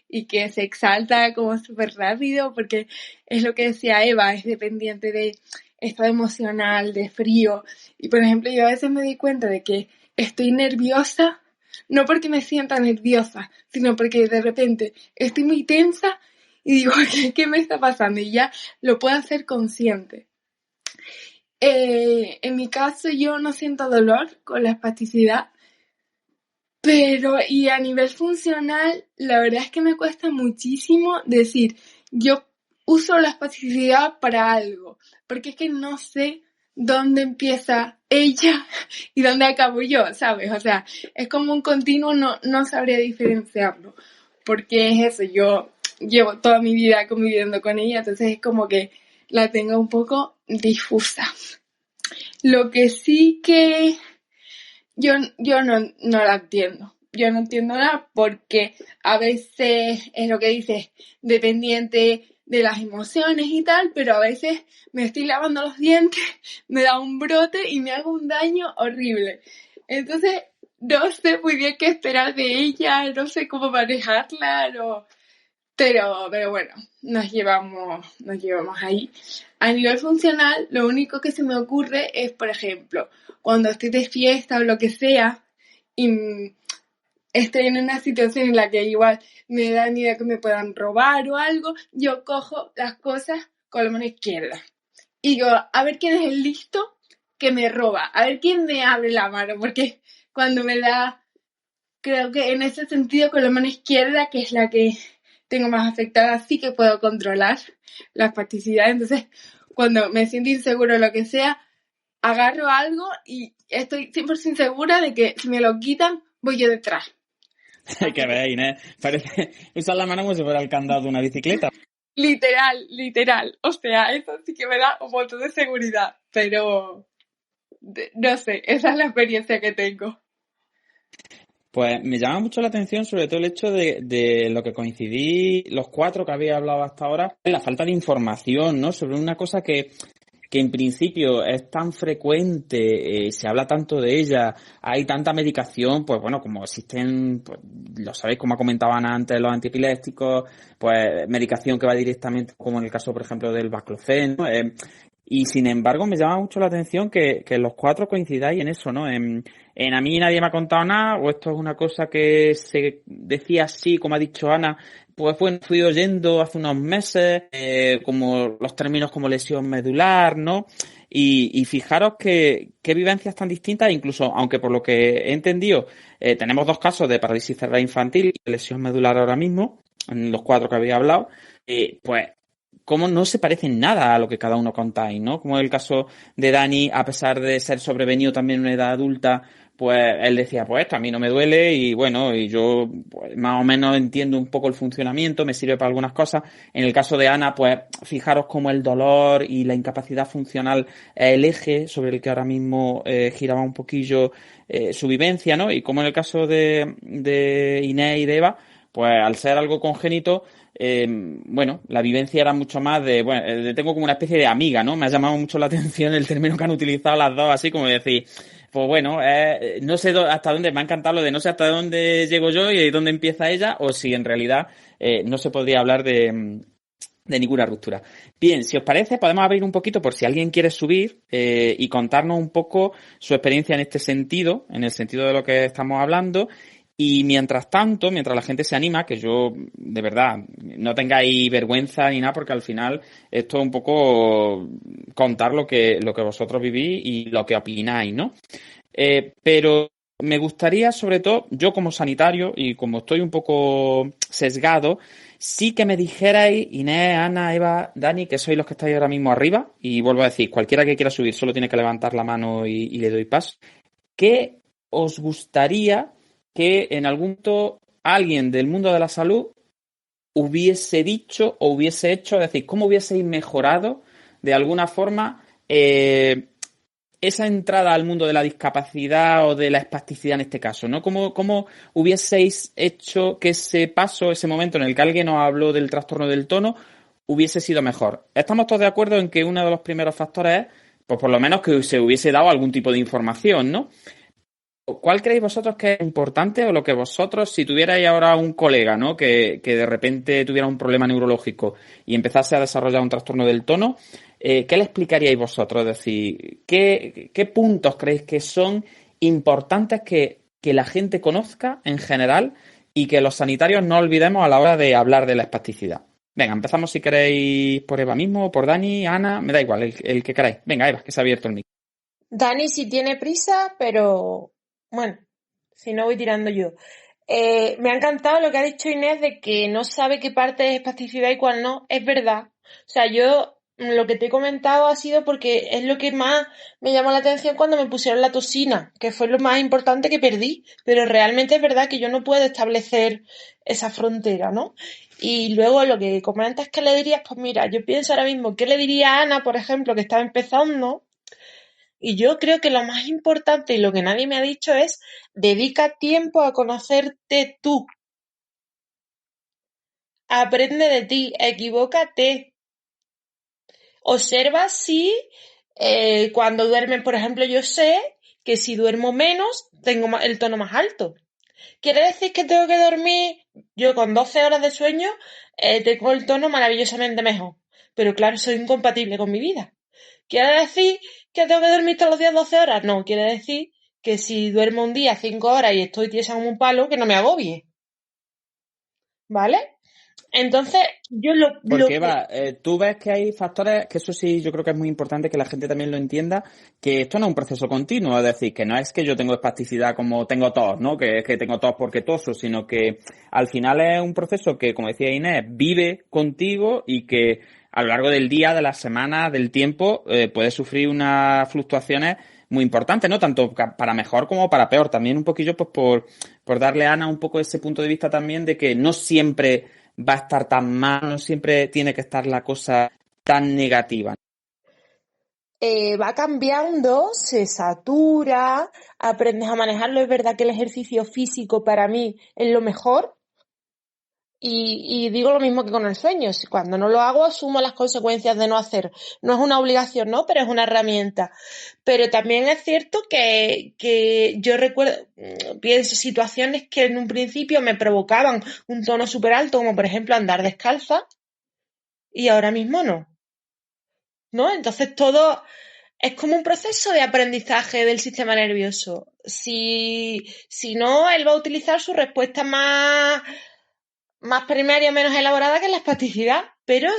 y que se exalta como súper rápido porque es lo que decía Eva, es dependiente de estado emocional, de frío. Y por ejemplo, yo a veces me di cuenta de que estoy nerviosa, no porque me sienta nerviosa, sino porque de repente estoy muy tensa y digo, ¿qué me está pasando? Y ya lo puedo hacer consciente. En mi caso yo no siento dolor con la espasticidad, pero y a nivel funcional la verdad es que me cuesta muchísimo decir, yo uso la espasticidad para algo, porque es que no sé dónde empieza ella y dónde acabo yo, ¿sabes? O sea, es como un continuo, no sabría diferenciarlo, porque es eso, yo llevo toda mi vida conviviendo con ella, entonces es como que la tengo un poco difusa. Lo que sí que yo no la entiendo. Yo no entiendo nada porque a veces es lo que dices, dependiente de las emociones y tal, pero a veces me estoy lavando los dientes, me da un brote y me hago un daño horrible. Entonces, no sé muy bien qué esperar de ella, no sé cómo manejarla, pero bueno, nos llevamos ahí. A nivel funcional, lo único que se me ocurre es, por ejemplo, cuando estoy de fiesta o lo que sea y estoy en una situación en la que igual me da ni idea que me puedan robar o algo, yo cojo las cosas con la mano izquierda. Y digo, a ver quién es el listo que me roba, a ver quién me abre la mano, porque cuando me da, creo que en ese sentido con la mano izquierda, que es la que tengo más afectada, sí que puedo controlar la espasticidad. Entonces, cuando me siento inseguro o lo que sea, agarro algo y estoy 100% segura de que si me lo quitan, voy yo detrás. Hay que ver, Inés. Parece usar la mano como si fuera el candado de una bicicleta. Literal. O sea, eso sí que me da un montón de seguridad. Pero, no sé, esa es la experiencia que tengo. Pues me llama mucho la atención sobre todo el hecho de lo que coincidí los cuatro que había hablado hasta ahora, la falta de información, ¿no? Sobre una cosa que en principio es tan frecuente, se habla tanto de ella, hay tanta medicación, pues bueno, como existen, pues, lo sabéis, como comentaban antes, los antiepilépticos, pues medicación que va directamente, como en el caso, por ejemplo, del baclofeno, y sin embargo me llama mucho la atención que los cuatro coincidáis en eso, ¿no? En a mí nadie me ha contado nada, o esto es una cosa que se decía así, como ha dicho Ana, pues bueno, fui oyendo hace unos meses, como los términos como lesión medular, ¿no? Y fijaros que qué vivencias tan distintas, incluso aunque por lo que he entendido tenemos 2 casos de parálisis cerebral infantil y lesión medular ahora mismo, en los 4 que había hablado, pues cómo no se parecen nada a lo que cada uno contáis, ¿no? Como el caso de Dani, a pesar de ser sobrevenido también en una edad adulta, pues él decía, pues esto a mí no me duele y bueno, y yo pues, más o menos entiendo un poco el funcionamiento, me sirve para algunas cosas. En el caso de Ana, pues fijaros cómo el dolor y la incapacidad funcional es el eje sobre el que ahora mismo giraba un poquillo su vivencia, ¿no? Y como en el caso de Inés y de Eva, pues al ser algo congénito, bueno, la vivencia era mucho más bueno, tengo como una especie de amiga, ¿no? Me ha llamado mucho la atención el término que han utilizado las dos, así como decir, pues bueno, no sé hasta dónde, me ha encantado lo de no sé hasta dónde llego yo y dónde empieza ella, o si en realidad no se podría hablar de ninguna ruptura. Bien, si os parece, podemos abrir un poquito por si alguien quiere subir y contarnos un poco su experiencia en este sentido, en el sentido de lo que estamos hablando. Y mientras tanto, mientras la gente se anima, que yo, de verdad, no tengáis vergüenza ni nada, porque al final esto es un poco contar lo que vosotros vivís y lo que opináis, ¿no? Pero me gustaría, sobre todo, yo como sanitario y como estoy un poco sesgado, sí que me dijerais, Inés, Ana, Eva, Dani, que sois los que estáis ahora mismo arriba, y vuelvo a decir, cualquiera que quiera subir solo tiene que levantar la mano y le doy paso. ¿Qué os gustaría que en algún momento alguien del mundo de la salud hubiese dicho o hubiese hecho, es decir, cómo hubieseis mejorado de alguna forma esa entrada al mundo de la discapacidad o de la espasticidad en este caso, ¿no? ¿Cómo hubieseis hecho que ese paso, ese momento en el que alguien nos habló del trastorno del tono, hubiese sido mejor? Estamos todos de acuerdo en que uno de los primeros factores es, pues por lo menos que se hubiese dado algún tipo de información, ¿no? ¿Cuál creéis vosotros que es importante o lo que vosotros, si tuvierais ahora un colega, ¿no? Que de repente tuviera un problema neurológico y empezase a desarrollar un trastorno del tono, ¿qué le explicaríais vosotros? Es decir, ¿qué puntos creéis que son importantes que la gente conozca en general y que los sanitarios no olvidemos a la hora de hablar de la espasticidad? Venga, empezamos si queréis por Eva mismo, por Dani, Ana, me da igual, el que queráis. Venga, Eva, que se ha abierto el micro. Dani sí tiene prisa, pero bueno, si no voy tirando yo. Me ha encantado lo que ha dicho Inés de que no sabe qué parte es espasticidad y cuál no. Es verdad. O sea, yo lo que te he comentado ha sido porque es lo que más me llamó la atención cuando me pusieron la toxina, que fue lo más importante que perdí. Pero realmente es verdad que yo no puedo establecer esa frontera, ¿no? Y luego lo que comentas que le dirías, pues mira, yo pienso ahora mismo, ¿qué le diría a Ana, por ejemplo, que estaba empezando? Y yo creo que lo más importante y lo que nadie me ha dicho es dedica tiempo a conocerte tú. Aprende de ti, equivócate. Observa si cuando duermes, por ejemplo, yo sé que si duermo menos, tengo el tono más alto. ¿Quiere decir que tengo que dormir? Yo con 12 horas de sueño tengo el tono maravillosamente mejor. Pero claro, soy incompatible con mi vida. ¿Quiere decir que tengo que dormir todos los días 12 horas? No, quiere decir que si duermo un día 5 horas y estoy tiesa como un palo, que no me agobie. ¿Vale? Entonces, yo Porque, Eva, tú ves que hay factores, que eso sí yo creo que es muy importante que la gente también lo entienda, que esto no es un proceso continuo, es decir, que no es que yo tengo espasticidad como tengo tos, ¿no? Que es que tengo tos porque toso, sino que al final es un proceso que, como decía Inés, vive contigo y que a lo largo del día, de las semanas, del tiempo, puede sufrir unas fluctuaciones muy importantes, ¿no? Tanto para mejor como para peor. También un poquillo, pues, por darle a Ana un poco ese punto de vista también de que no siempre va a estar tan mal, no siempre tiene que estar la cosa tan negativa. Va cambiando, se satura, aprendes a manejarlo. Es verdad que el ejercicio físico para mí es lo mejor. Y digo lo mismo que con el sueño. Cuando no lo hago, asumo las consecuencias de no hacer. No es una obligación, ¿no? Pero es una herramienta. Pero también es cierto que yo recuerdo, pienso situaciones que en un principio me provocaban un tono súper alto, como por ejemplo andar descalza, y ahora mismo no. ¿No? Entonces todo es como un proceso de aprendizaje del sistema nervioso. Si no, él va a utilizar su respuesta más primaria, menos elaborada, que es la espasticidad. pero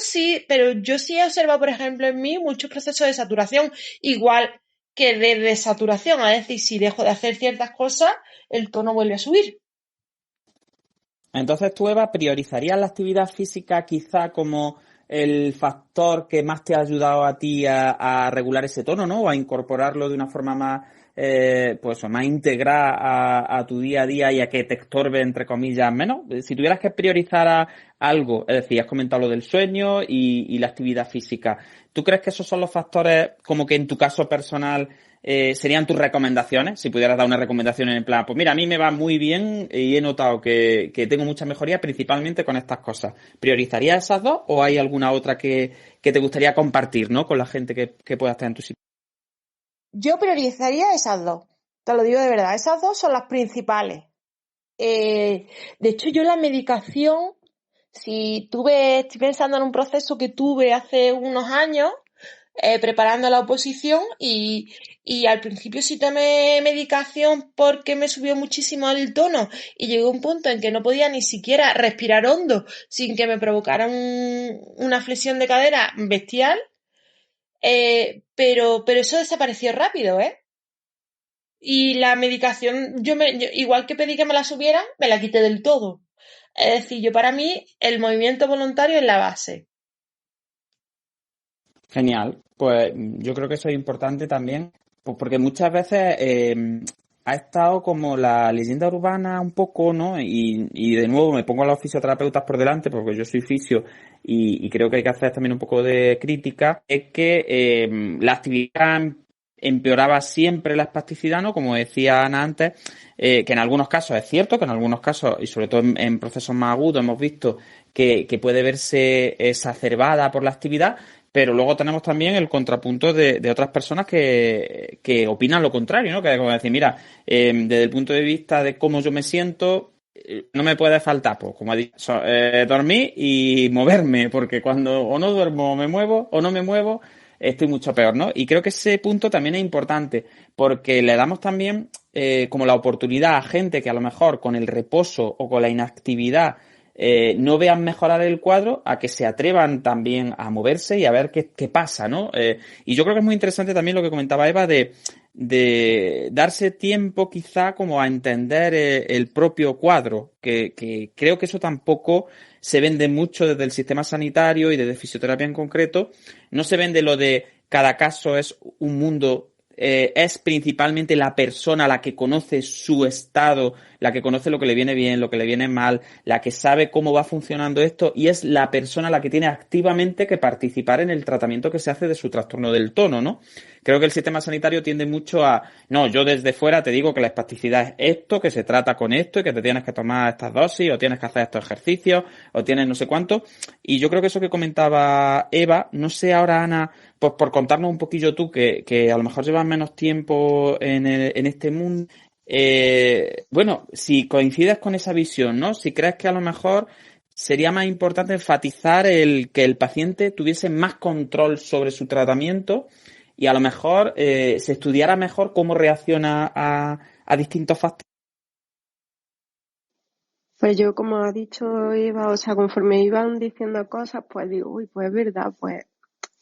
yo sí he observado, por ejemplo, en mí muchos procesos de saturación, igual que de desaturación, es decir, si dejo de hacer ciertas cosas, el tono vuelve a subir. Entonces tú, Eva, ¿priorizarías la actividad física quizá como el factor que más te ha ayudado a ti a regular ese tono, ¿no? O a incorporarlo de una forma más, pues, o más íntegra a tu día a día y a que te estorbe, entre comillas, menos? Si tuvieras que priorizar algo, es decir, has comentado lo del sueño y la actividad física, ¿tú crees que esos son los factores como que en tu caso personal serían tus recomendaciones? Si pudieras dar una recomendación en plan, pues mira, a mí me va muy bien y he notado que tengo mucha mejoría principalmente con estas cosas. ¿Priorizarías esas dos o hay alguna otra que te gustaría compartir, ¿no? Con la gente que pueda estar en tu sitio? Yo priorizaría esas dos, te lo digo de verdad, esas dos son las principales. De hecho, yo la medicación, estoy pensando en un proceso que tuve hace unos años, preparando la oposición y al principio sí tomé medicación porque me subió muchísimo el tono y llegó un punto en que no podía ni siquiera respirar hondo sin que me provocara una flexión de cadera bestial, pero eso desapareció rápido, ¿eh? Y la medicación, igual que pedí que me la subieran, me la quité del todo. Es decir, para mí el movimiento voluntario es la base. Genial. Pues yo creo que eso es importante también, pues porque muchas veces ha estado como la leyenda urbana un poco, ¿no? Y de nuevo me pongo a los fisioterapeutas por delante porque yo soy fisio y creo que hay que hacer también un poco de crítica, es que la actividad empeoraba siempre la espasticidad, ¿no? Como decía Ana antes, que en algunos casos es cierto, que en algunos casos, y sobre todo en procesos más agudos, hemos visto que puede verse exacerbada por la actividad, pero luego tenemos también el contrapunto de otras personas que opinan lo contrario, ¿no? Que es como decir, mira, desde el punto de vista de cómo yo me siento, no me puede faltar, pues, como he dicho, dormir y moverme, porque cuando o no duermo o me muevo o no me muevo, estoy mucho peor, ¿no? Y creo que ese punto también es importante, porque le damos también como la oportunidad a gente que a lo mejor con el reposo o con la inactividad no vean mejorar el cuadro, a que se atrevan también a moverse y a ver qué pasa, ¿no? Y yo creo que es muy interesante también lo que comentaba Eva de darse tiempo quizá como a entender el propio cuadro, que creo que eso tampoco se vende mucho desde el sistema sanitario y desde fisioterapia en concreto. No se vende lo de cada caso es un mundo, es principalmente la persona la que conoce su estado, la que conoce lo que le viene bien, lo que le viene mal, la que sabe cómo va funcionando esto y es la persona la que tiene activamente que participar en el tratamiento que se hace de su trastorno del tono, ¿no? Creo que el sistema sanitario tiende mucho a, no, yo desde fuera te digo que la espasticidad es esto, que se trata con esto y que te tienes que tomar estas dosis o tienes que hacer estos ejercicios o tienes no sé cuánto. Y yo creo que eso que comentaba Eva, no sé ahora, Ana, pues por contarnos un poquillo tú, que a lo mejor llevas menos tiempo en este mundo, bueno, si coincides con esa visión, ¿no? Si crees que a lo mejor sería más importante enfatizar que el paciente tuviese más control sobre su tratamiento y a lo mejor se estudiara mejor cómo reacciona a distintos factores. Pues yo, como ha dicho Eva, o sea, conforme iban diciendo cosas, pues digo, uy, pues es verdad, pues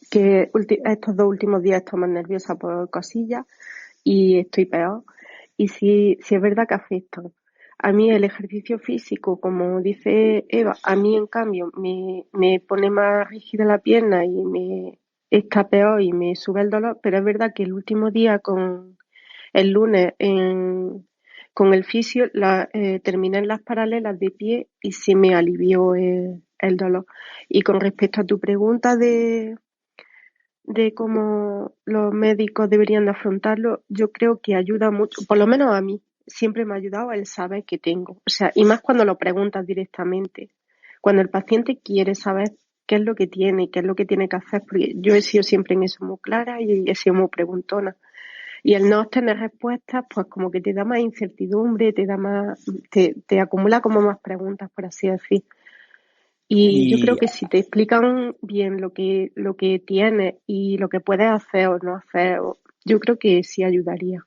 que estos 2 últimos días estoy más nerviosa por cosillas y estoy peor. Y sí es verdad que afectan. A mí el ejercicio físico, como dice Eva, a mí en cambio me pone más rígida la pierna y me está peor y me sube el dolor, pero es verdad que el último día el lunes con el fisio terminé en las paralelas de pie y sí me alivió el dolor. Y con respecto a tu pregunta de cómo los médicos deberían de afrontarlo, yo creo que ayuda mucho, por lo menos a mí, siempre me ha ayudado el saber que tengo. O sea, y más cuando lo preguntas directamente, cuando el paciente quiere saber qué es lo que tiene, qué es lo que tiene que hacer, porque yo he sido siempre en eso muy clara y he sido muy preguntona. Y el no obtener respuestas, pues como que te da más incertidumbre, te acumula como más preguntas, por así decir. Y yo creo Y que si te explican bien lo que tienes y lo que puedes hacer o no hacer, yo creo que sí ayudaría.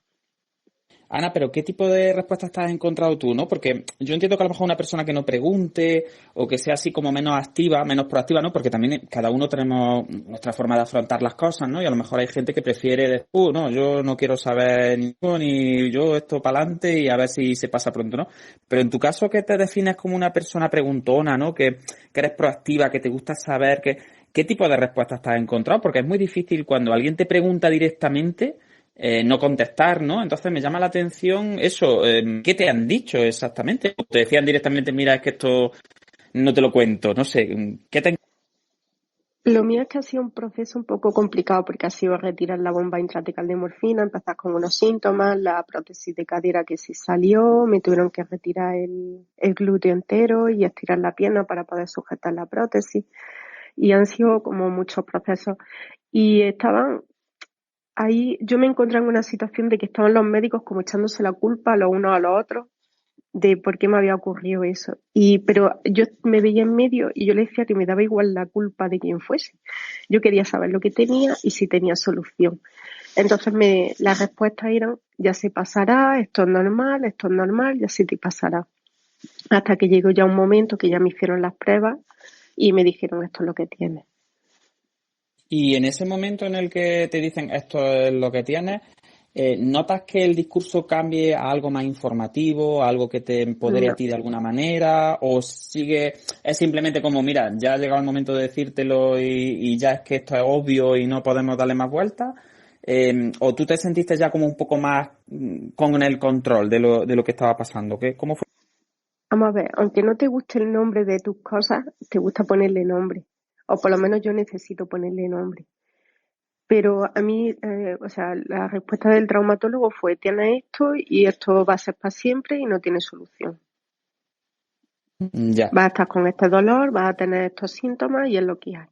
Ana, pero ¿qué tipo de respuestas te has encontrado tú, no? Porque yo entiendo que a lo mejor una persona que no pregunte o que sea así como menos activa, menos proactiva, ¿no? Porque también cada uno tenemos nuestra forma de afrontar las cosas, ¿no? Y a lo mejor hay gente que prefiere decir, no, yo no quiero saber ni yo esto para adelante y a ver si se pasa pronto, ¿no? Pero en tu caso, que te defines como una persona preguntona, ¿no? Que eres proactiva, que te gusta saber, ¿qué tipo de respuestas te has encontrado? Porque es muy difícil cuando alguien te pregunta directamente no contestar, ¿no? Entonces me llama la atención eso, ¿qué te han dicho exactamente? Te decían directamente, mira, es que esto no te lo cuento, no sé, ¿qué te... Lo mío es que ha sido un proceso un poco complicado porque ha sido retirar la bomba intratecal de morfina, empezar con unos síntomas, la prótesis de cadera que sí salió, me tuvieron que retirar el glúteo entero y estirar la pierna para poder sujetar la prótesis. Y han sido como muchos procesos. Y estaban ahí, yo me encontré en una situación de que estaban los médicos como echándose la culpa los unos a los otros de por qué me había ocurrido eso. Pero yo me veía en medio y yo le decía que me daba igual la culpa de quien fuese. Yo quería saber lo que tenía y si tenía solución. Entonces las respuestas eran, ya se pasará, esto es normal, ya se te pasará. Hasta que llegó ya un momento que ya me hicieron las pruebas y me dijeron, esto es lo que tienes. Y en ese momento en el que te dicen esto es lo que tienes, ¿notas que el discurso cambie a algo más informativo, a algo que te empodere a No. ti de alguna manera? ¿O es simplemente como, mira, ya ha llegado el momento de decírtelo y ya es que esto es obvio y no podemos darle más vueltas? ¿O tú te sentiste ya como un poco más con el control de lo que estaba pasando? ¿Cómo fue? Vamos a ver, aunque no te guste el nombre de tus cosas, te gusta ponerle nombre. O por lo menos yo necesito ponerle nombre. Pero a mí, o sea, la respuesta del traumatólogo fue, tienes esto y esto va a ser para siempre y no tiene solución. Ya. Vas a estar con este dolor, vas a tener estos síntomas y es lo que hay.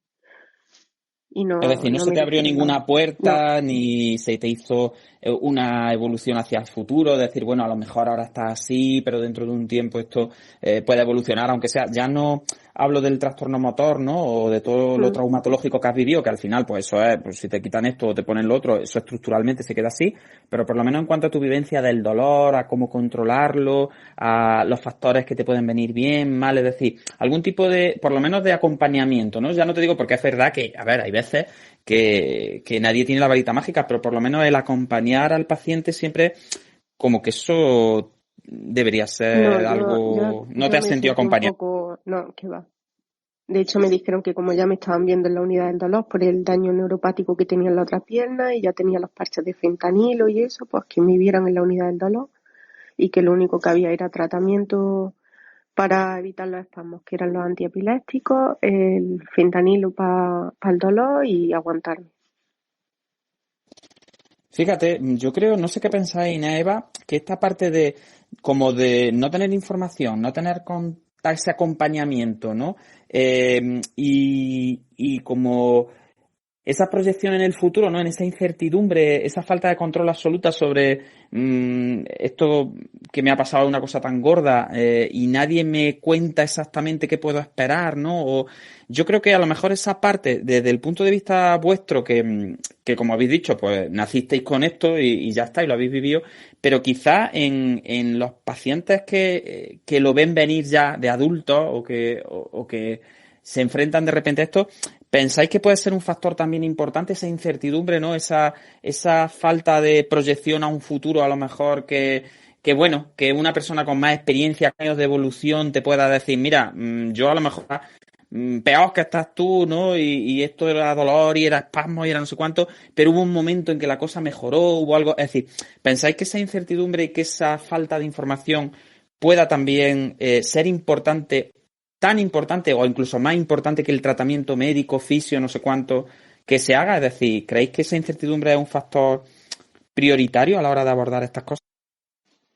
Y Es no, decir, no no se me te abrió dijeron nada más. ninguna No, puerta, ni se te hizo una evolución hacia el futuro, decir, bueno, a lo mejor ahora está así, pero dentro de un tiempo esto puede evolucionar, aunque sea, ya no hablo del trastorno motor, ¿no? O de todo lo mm, traumatológico que has vivido, que al final, pues eso es, pues si te quitan esto o te ponen lo otro, eso estructuralmente se queda así, pero por lo menos en cuanto a tu vivencia del dolor, a cómo controlarlo, a los factores que te pueden venir bien, mal, es decir, algún tipo de, por lo menos de acompañamiento, ¿no? Ya no te digo porque es verdad que, a ver, hay veces que nadie tiene la varita mágica, pero por lo menos el acompañar al paciente siempre, como que eso debería no, ser algo... ¿No te yo has me sentido sentí un acompañado? poco, no, que va. De hecho, me dijeron que como ya me estaban viendo en la unidad del dolor por el daño neuropático que tenía en la otra pierna y ya tenía los parches de fentanilo y eso, pues que me vieran en la unidad del dolor y que lo único que había era tratamiento para evitar los espasmos, que eran los antiepilépticos, el fentanilo para el dolor y aguantarme. Fíjate, yo creo, no sé qué pensáis, Inés, Eva, que esta parte de como de no tener información, no tener ese acompañamiento, ¿no? Y como esa proyección en el futuro, ¿no? En esa incertidumbre, esa falta de control absoluta sobre esto que me ha pasado una cosa tan gorda y nadie me cuenta exactamente qué puedo esperar, ¿no? O yo creo que a lo mejor esa parte, desde el punto de vista vuestro, que como habéis dicho, pues nacisteis con esto y ya está, y lo habéis vivido, pero quizá en los pacientes que lo ven venir ya de adultos o que se enfrentan de repente a esto, ¿pensáis que puede ser un factor también importante esa incertidumbre, ¿no? Esa falta de proyección a un futuro, a lo mejor que bueno, que una persona con más experiencia, años de evolución te pueda decir, mira, yo a lo mejor peor que estás tú, ¿no? Y esto era dolor y era espasmo y era no sé cuánto, pero hubo un momento en que la cosa mejoró, hubo algo, es decir, ¿pensáis que esa incertidumbre y que esa falta de información pueda también ser importante, tan importante o incluso más importante que el tratamiento médico, fisio, no sé cuánto, que se haga? Es decir, ¿creéis que esa incertidumbre es un factor prioritario a la hora de abordar estas cosas?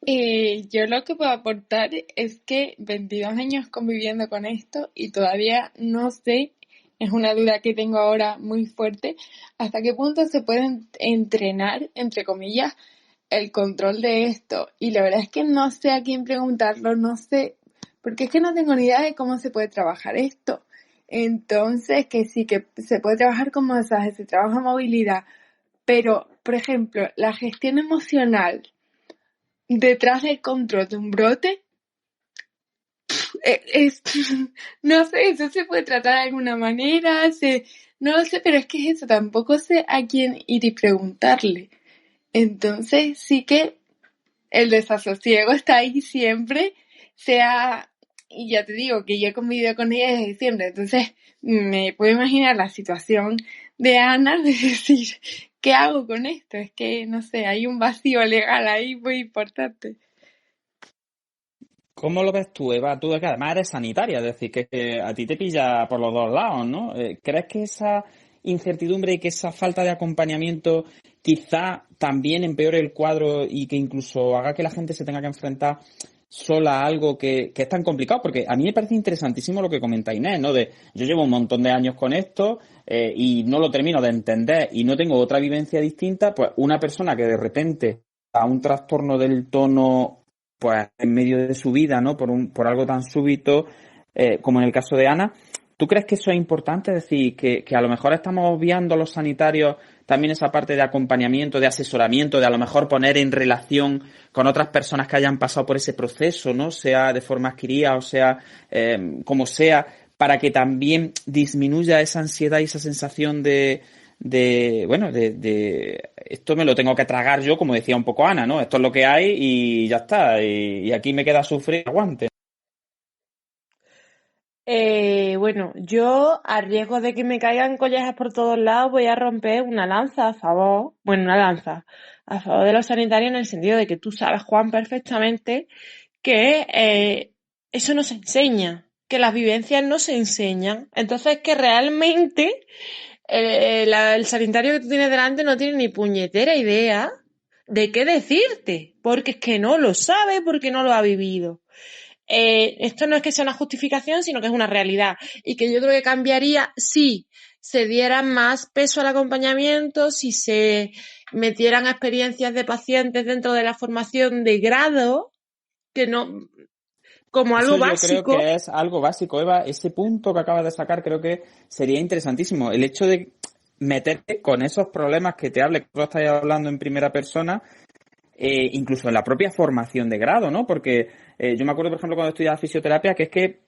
Yo lo que puedo aportar es que 22 años conviviendo con esto y todavía no sé, es una duda que tengo ahora muy fuerte, hasta qué punto se puede entrenar, entre comillas, el control de esto. Y la verdad es que no sé a quién preguntarlo, no sé, porque es que no tengo ni idea de cómo se puede trabajar esto. Entonces, que sí, que se puede trabajar con masajes, se trabaja movilidad, pero, por ejemplo, la gestión emocional detrás del control de un brote, es, no sé, eso se puede tratar de alguna manera, no lo sé, pero es que es eso, tampoco sé a quién ir y preguntarle. Entonces sí que el desasosiego está ahí siempre, y ya te digo que yo he convivido con ella desde siempre, entonces me puedo imaginar la situación de Ana de decir, ¿qué hago con esto? Es que, no sé, hay un vacío legal ahí muy importante. ¿Cómo lo ves tú, Eva? Tú que además eres sanitaria, es decir, que a ti te pilla por los dos lados, ¿no? ¿Crees que esa incertidumbre y que esa falta de acompañamiento quizá también empeore el cuadro y que incluso haga que la gente se tenga que enfrentar sola a algo que es tan complicado? Porque a mí me parece interesantísimo lo que comenta Inés, ¿no? Yo llevo un montón de años con esto y no lo termino de entender y no tengo otra vivencia distinta, pues una persona que de repente a un trastorno del tono pues en medio de su vida, ¿no? Por algo tan súbito como en el caso de Ana. ¿Tú crees que eso es importante? Es decir, que a lo mejor estamos obviando los sanitarios también esa parte de acompañamiento, de asesoramiento, de a lo mejor poner en relación con otras personas que hayan pasado por ese proceso, ¿no? Sea de forma adquirida o sea como sea, para que también disminuya esa ansiedad y esa sensación de esto me lo tengo que tragar yo, como decía un poco Ana, ¿no? Esto es lo que hay y ya está. Y aquí me queda sufrir, aguante. Bueno, yo a riesgo de que me caigan collejas por todos lados voy a romper una lanza a favor, bueno, una lanza a favor de los sanitarios en el sentido de que tú sabes, Juan, perfectamente que eso no se enseña, que las vivencias no se enseñan. Entonces, que realmente el sanitario que tú tienes delante no tiene ni puñetera idea de qué decirte, porque es que no lo sabe, porque no lo ha vivido. Esto no es que sea una justificación, sino que es una realidad. Y que yo creo que cambiaría si se diera más peso al acompañamiento, si se metieran experiencias de pacientes dentro de la formación de grado, que no, como algo Eso yo creo básico. que es algo básico, Eva. Ese punto que acabas de sacar creo que sería interesantísimo. El hecho de meterte con esos problemas que te hable, que tú estás hablando en primera persona, incluso en la propia formación de grado, ¿no? Porque yo me acuerdo, por ejemplo, cuando estudiaba fisioterapia, que es que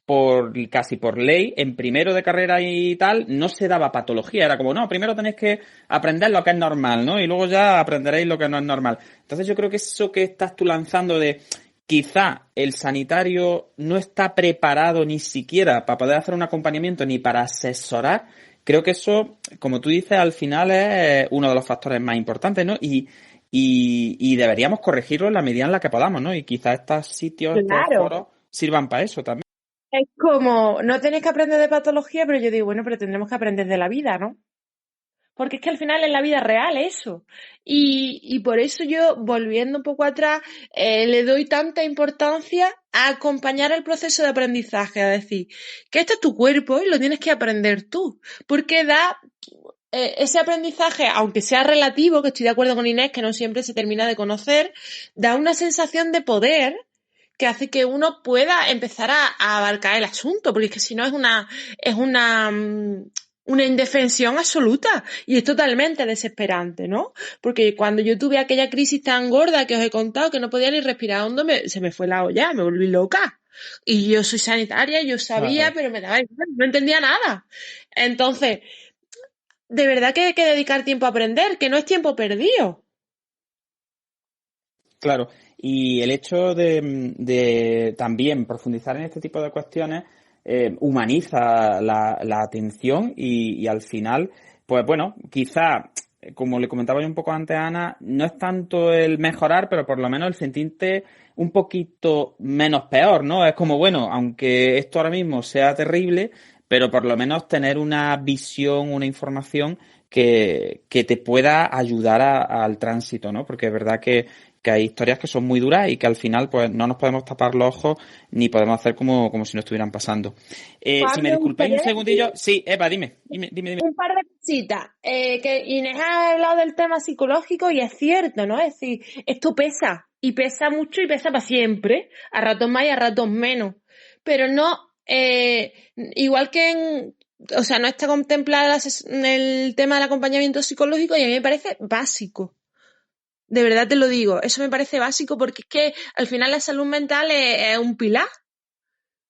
casi por ley, en primero de carrera y tal, no se daba patología. Era como, no, primero tenéis que aprender lo que es normal, ¿no? Y luego ya aprenderéis lo que no es normal. Entonces yo creo que eso que estás tú lanzando de quizá el sanitario no está preparado ni siquiera para poder hacer un acompañamiento ni para asesorar, creo que eso, como tú dices, al final es uno de los factores más importantes, ¿no? Y deberíamos corregirlo en la medida en la que podamos, ¿no? Y quizás estos sitios, estos Claro. foros sirvan para eso también. Es como, no tenéis que aprender de patología, pero yo digo, bueno, pero tendremos que aprender de la vida, ¿no? Porque es que al final es la vida real eso. Y por eso yo, volviendo un poco atrás, le doy tanta importancia a acompañar el proceso de aprendizaje, a decir, que este es tu cuerpo y lo tienes que aprender tú. Porque da ese aprendizaje, aunque sea relativo, que estoy de acuerdo con Inés, que no siempre se termina de conocer, da una sensación de poder que hace que uno pueda empezar a abarcar el asunto, porque es que si no una indefensión absoluta y es totalmente desesperante, ¿no? Porque cuando yo tuve aquella crisis tan gorda que os he contado que no podía ni respirar hondo, se me fue la olla, me volví loca. Y yo soy sanitaria, yo sabía, Claro. pero me daba igual, no entendía nada. Entonces, de verdad que hay que dedicar tiempo a aprender, que no es tiempo perdido. Claro, y el hecho de también profundizar en este tipo de cuestiones humaniza la atención y al final, pues bueno, quizá, como le comentaba yo un poco antes a Ana, no es tanto el mejorar, pero por lo menos el sentirte un poquito menos peor, ¿no? Es como, bueno, aunque esto ahora mismo sea terrible, pero por lo menos tener una visión, una información que te pueda ayudar al tránsito, ¿no? Porque es verdad que hay historias que son muy duras y que al final pues no nos podemos tapar los ojos ni podemos hacer como si no estuvieran pasando. Si Juan, me me disculpáis un gustaría segundillo, decir sí, Eva, dime. un par de cositas. Que Inés ha hablado del tema psicológico y es cierto, ¿no? Es decir, esto pesa y pesa mucho y pesa para siempre, a ratos más y a ratos menos. Pero no, igual que o sea, no está contemplada el tema del acompañamiento psicológico y a mí me parece básico. De verdad te lo digo, eso me parece básico porque es que al final la salud mental es un pilar,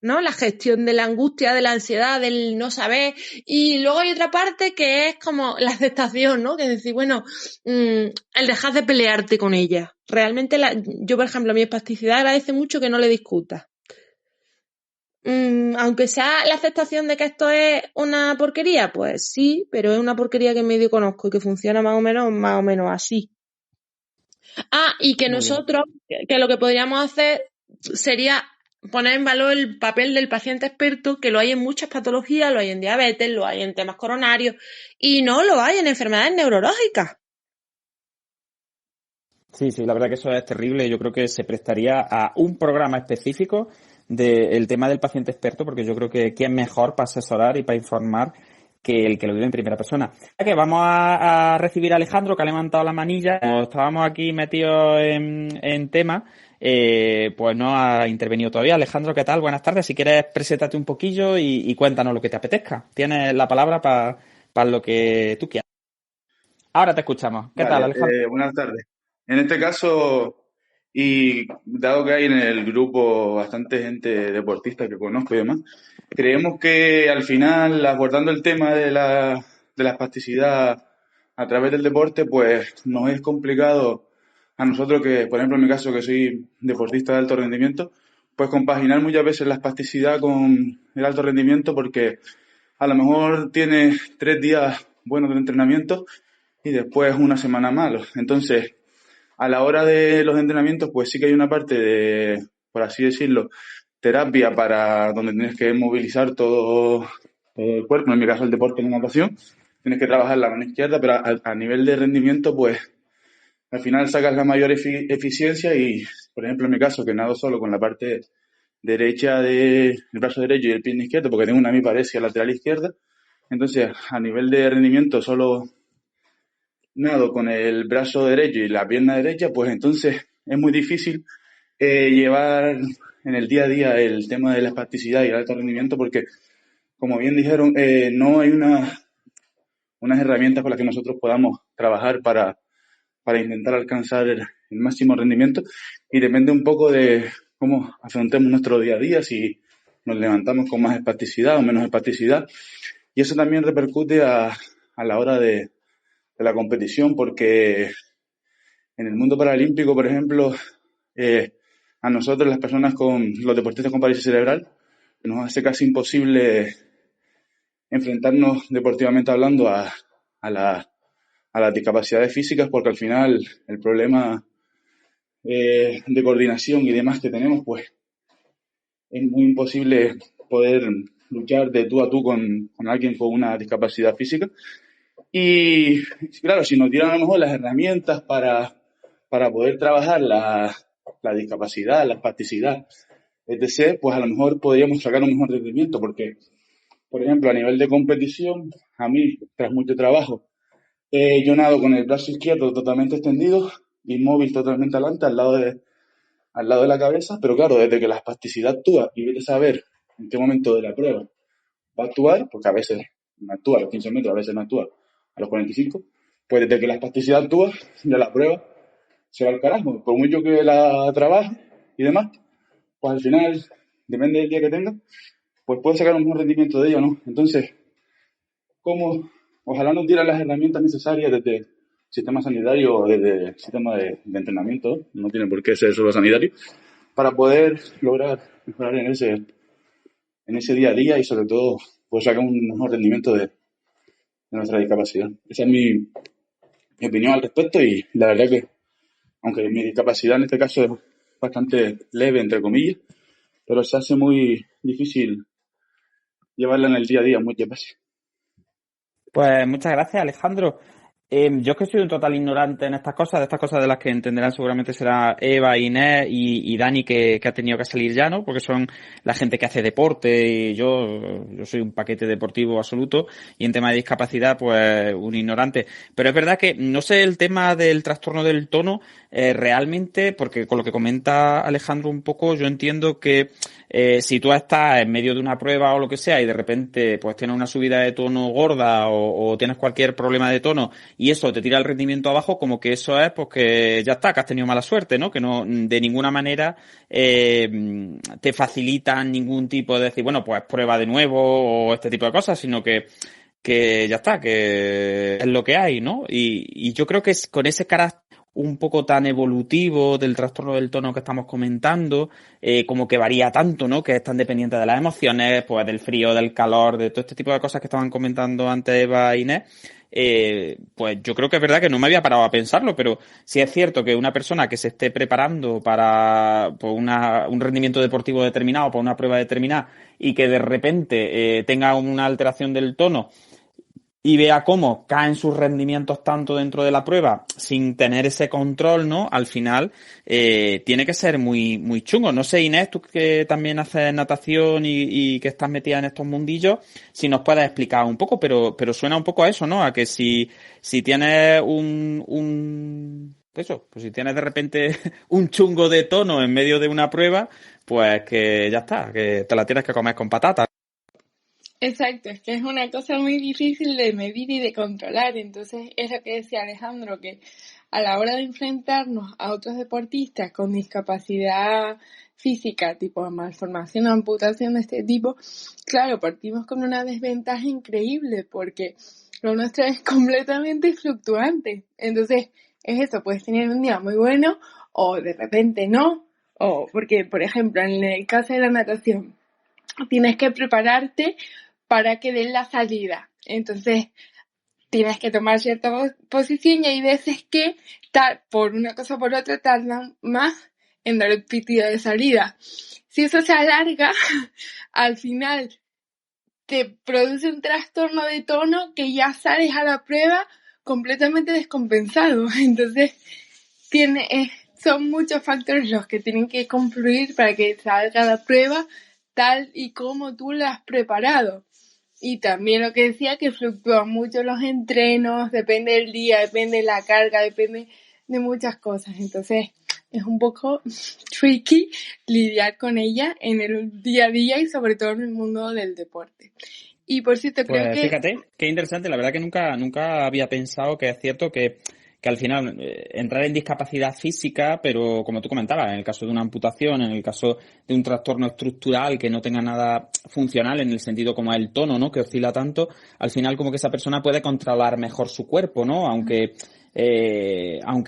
¿no? La gestión de la angustia, de la ansiedad, del no saber. Y luego hay otra parte que es como la aceptación, ¿no? Que es decir, bueno, el dejar de pelearte con ella. Realmente yo, por ejemplo, a mi espasticidad agradece mucho que no le discuta. Aunque sea la aceptación de que esto es una porquería, pues sí, pero es una porquería que medio conozco y que funciona más o menos así. Y que nosotros, que lo que podríamos hacer sería poner en valor el papel del paciente experto, que lo hay en muchas patologías, lo hay en diabetes, lo hay en temas coronarios y no lo hay en enfermedades neurológicas. Sí, la verdad que eso es terrible. Yo creo que se prestaría a un programa específico del tema del paciente experto, porque yo creo que quién mejor para asesorar y para informar que el que lo vive en primera persona. Ya que vamos a recibir a Alejandro, que ha levantado la manilla. Como estábamos aquí metidos en tema, pues no ha intervenido todavía. Alejandro, ¿qué tal? Buenas tardes. Si quieres, preséntate un poquillo y cuéntanos lo que te apetezca. Tienes la palabra para lo que tú quieras. Ahora te escuchamos. ¿Qué tal, Alejandro? Buenas tardes. En este caso, y dado que hay en el grupo bastante gente deportista que conozco y demás, creemos que al final, abordando el tema de la espasticidad a través del deporte, pues nos es complicado a nosotros que, por ejemplo, en mi caso, que soy deportista de alto rendimiento, pues compaginar muchas veces la espasticidad con el alto rendimiento, porque a lo mejor tienes 3 días buenos de entrenamiento y después una semana malo. Entonces, a la hora de los entrenamientos, pues sí que hay una parte de, por así decirlo, terapia para donde tienes que movilizar todo el cuerpo, en mi caso el deporte en la natación, tienes que trabajar la mano izquierda, pero a nivel de rendimiento, pues al final sacas la mayor eficiencia y, por ejemplo, en mi caso, que nado solo con la parte derecha del brazo derecho y el pie izquierdo, porque tengo una hemiparesia lateral izquierda, entonces a nivel de rendimiento solo nado con el brazo derecho y la pierna derecha, pues entonces es muy difícil llevar en el día a día el tema de la espasticidad y el alto rendimiento porque, como bien dijeron, no hay unas herramientas con las que nosotros podamos trabajar para intentar alcanzar el máximo rendimiento y depende un poco de cómo afrontemos nuestro día a día, si nos levantamos con más espasticidad o menos espasticidad, y eso también repercute a la hora de la competición, porque en el mundo paralímpico, por ejemplo, a nosotros, las personas los deportistas con parálisis cerebral, nos hace casi imposible enfrentarnos deportivamente hablando a las discapacidades físicas, porque al final el problema de coordinación y demás que tenemos, pues es muy imposible poder luchar de tú a tú con alguien con una discapacidad física. Y claro, si nos dieran a lo mejor las herramientas para poder trabajar la discapacidad, la espasticidad, etc., pues a lo mejor podríamos sacar un mejor rendimiento, porque, por ejemplo, a nivel de competición, a mí, tras mucho trabajo, yo nado con el brazo izquierdo totalmente extendido, inmóvil totalmente adelante, al lado de la cabeza, pero claro, desde que la espasticidad actúa y vete a saber en qué momento de la prueba va a actuar, porque a veces no actúa a los 15 metros, a veces no actúa a los 45, pues desde que la espasticidad actúa, ya la prueba se va al carajo. Por mucho que la trabaje y demás, pues al final, depende del día que tenga, pues puede sacar un mejor rendimiento de ella o no. Entonces, ojalá nos dieran las herramientas necesarias desde el sistema sanitario o desde el sistema de entrenamiento, no tiene por qué ser solo sanitario, para poder lograr mejorar en ese día a día y sobre todo poder sacar un mejor rendimiento de nuestra discapacidad. Esa es mi opinión al respecto y la verdad que, aunque mi discapacidad en este caso es bastante leve, entre comillas, pero se hace muy difícil llevarla en el día a día muchas veces. Pues muchas gracias, Alejandro. Yo es que soy un total ignorante en estas cosas de las que entenderán seguramente será Eva, Inés y Dani que ha tenido que salir ya, ¿no? Porque son la gente que hace deporte y yo soy un paquete deportivo absoluto y en tema de discapacidad pues un ignorante. Pero es verdad que no sé el tema del trastorno del tono realmente, porque con lo que comenta Alejandro un poco yo entiendo que si tú estás en medio de una prueba o lo que sea y de repente pues tienes una subida de tono gorda o tienes cualquier problema de tono y eso te tira el rendimiento abajo, como que eso es pues que ya está, que has tenido mala suerte, ¿no? Que no, de ninguna manera te facilitan ningún tipo de decir, bueno, pues prueba de nuevo o este tipo de cosas, sino que ya está, que es lo que hay, ¿no? Y yo creo que es con ese carácter un poco tan evolutivo del trastorno del tono que estamos comentando, como que varía tanto, ¿no? Que es tan dependiente de las emociones, pues del frío, del calor, de todo este tipo de cosas que estaban comentando antes Eva e Inés. Pues yo creo que es verdad que no me había parado a pensarlo, pero sí es cierto que una persona que se esté preparando para pues un rendimiento deportivo determinado, para una prueba determinada, y que de repente tenga una alteración del tono y vea cómo caen sus rendimientos tanto dentro de la prueba sin tener ese control, ¿no? Al final tiene que ser muy muy chungo. No sé, Inés, tú que también haces natación y que estás metida en estos mundillos, si nos puedes explicar un poco, pero suena un poco a eso, ¿no? A que si tienes eso, pues si tienes de repente un chungo de tono en medio de una prueba, pues que ya está, que te la tienes que comer con patatas. Exacto, es que es una cosa muy difícil de medir y de controlar. Entonces, es lo que decía Alejandro, que a la hora de enfrentarnos a otros deportistas con discapacidad física, tipo malformación o amputación de este tipo, claro, partimos con una desventaja increíble porque lo nuestro es completamente fluctuante. Entonces, es eso, puedes tener un día muy bueno o de repente no, o porque, por ejemplo, en el caso de la natación, tienes que prepararte para que den la salida. Entonces, tienes que tomar cierta posición y hay veces que, por una cosa o por otra, tardan más en dar el pitido de salida. Si eso se alarga, al final te produce un trastorno de tono que ya sales a la prueba completamente descompensado. Entonces, son muchos factores los que tienen que confluir para que salga la prueba tal y como tú la has preparado. Y también lo que decía, que fluctúan mucho los entrenos, depende del día, depende de la carga, depende de muchas cosas. Entonces, es un poco tricky lidiar con ella en el día a día y sobre todo en el mundo del deporte. Y por cierto, creo Pues que... fíjate, qué interesante. La verdad que nunca había pensado que es cierto que al final entrar en discapacidad física, pero como tú comentabas, en el caso de una amputación, en el caso de un trastorno estructural que no tenga nada funcional en el sentido como es el tono, ¿no? Que oscila tanto, al final como que esa persona puede controlar mejor su cuerpo, ¿no? Aunque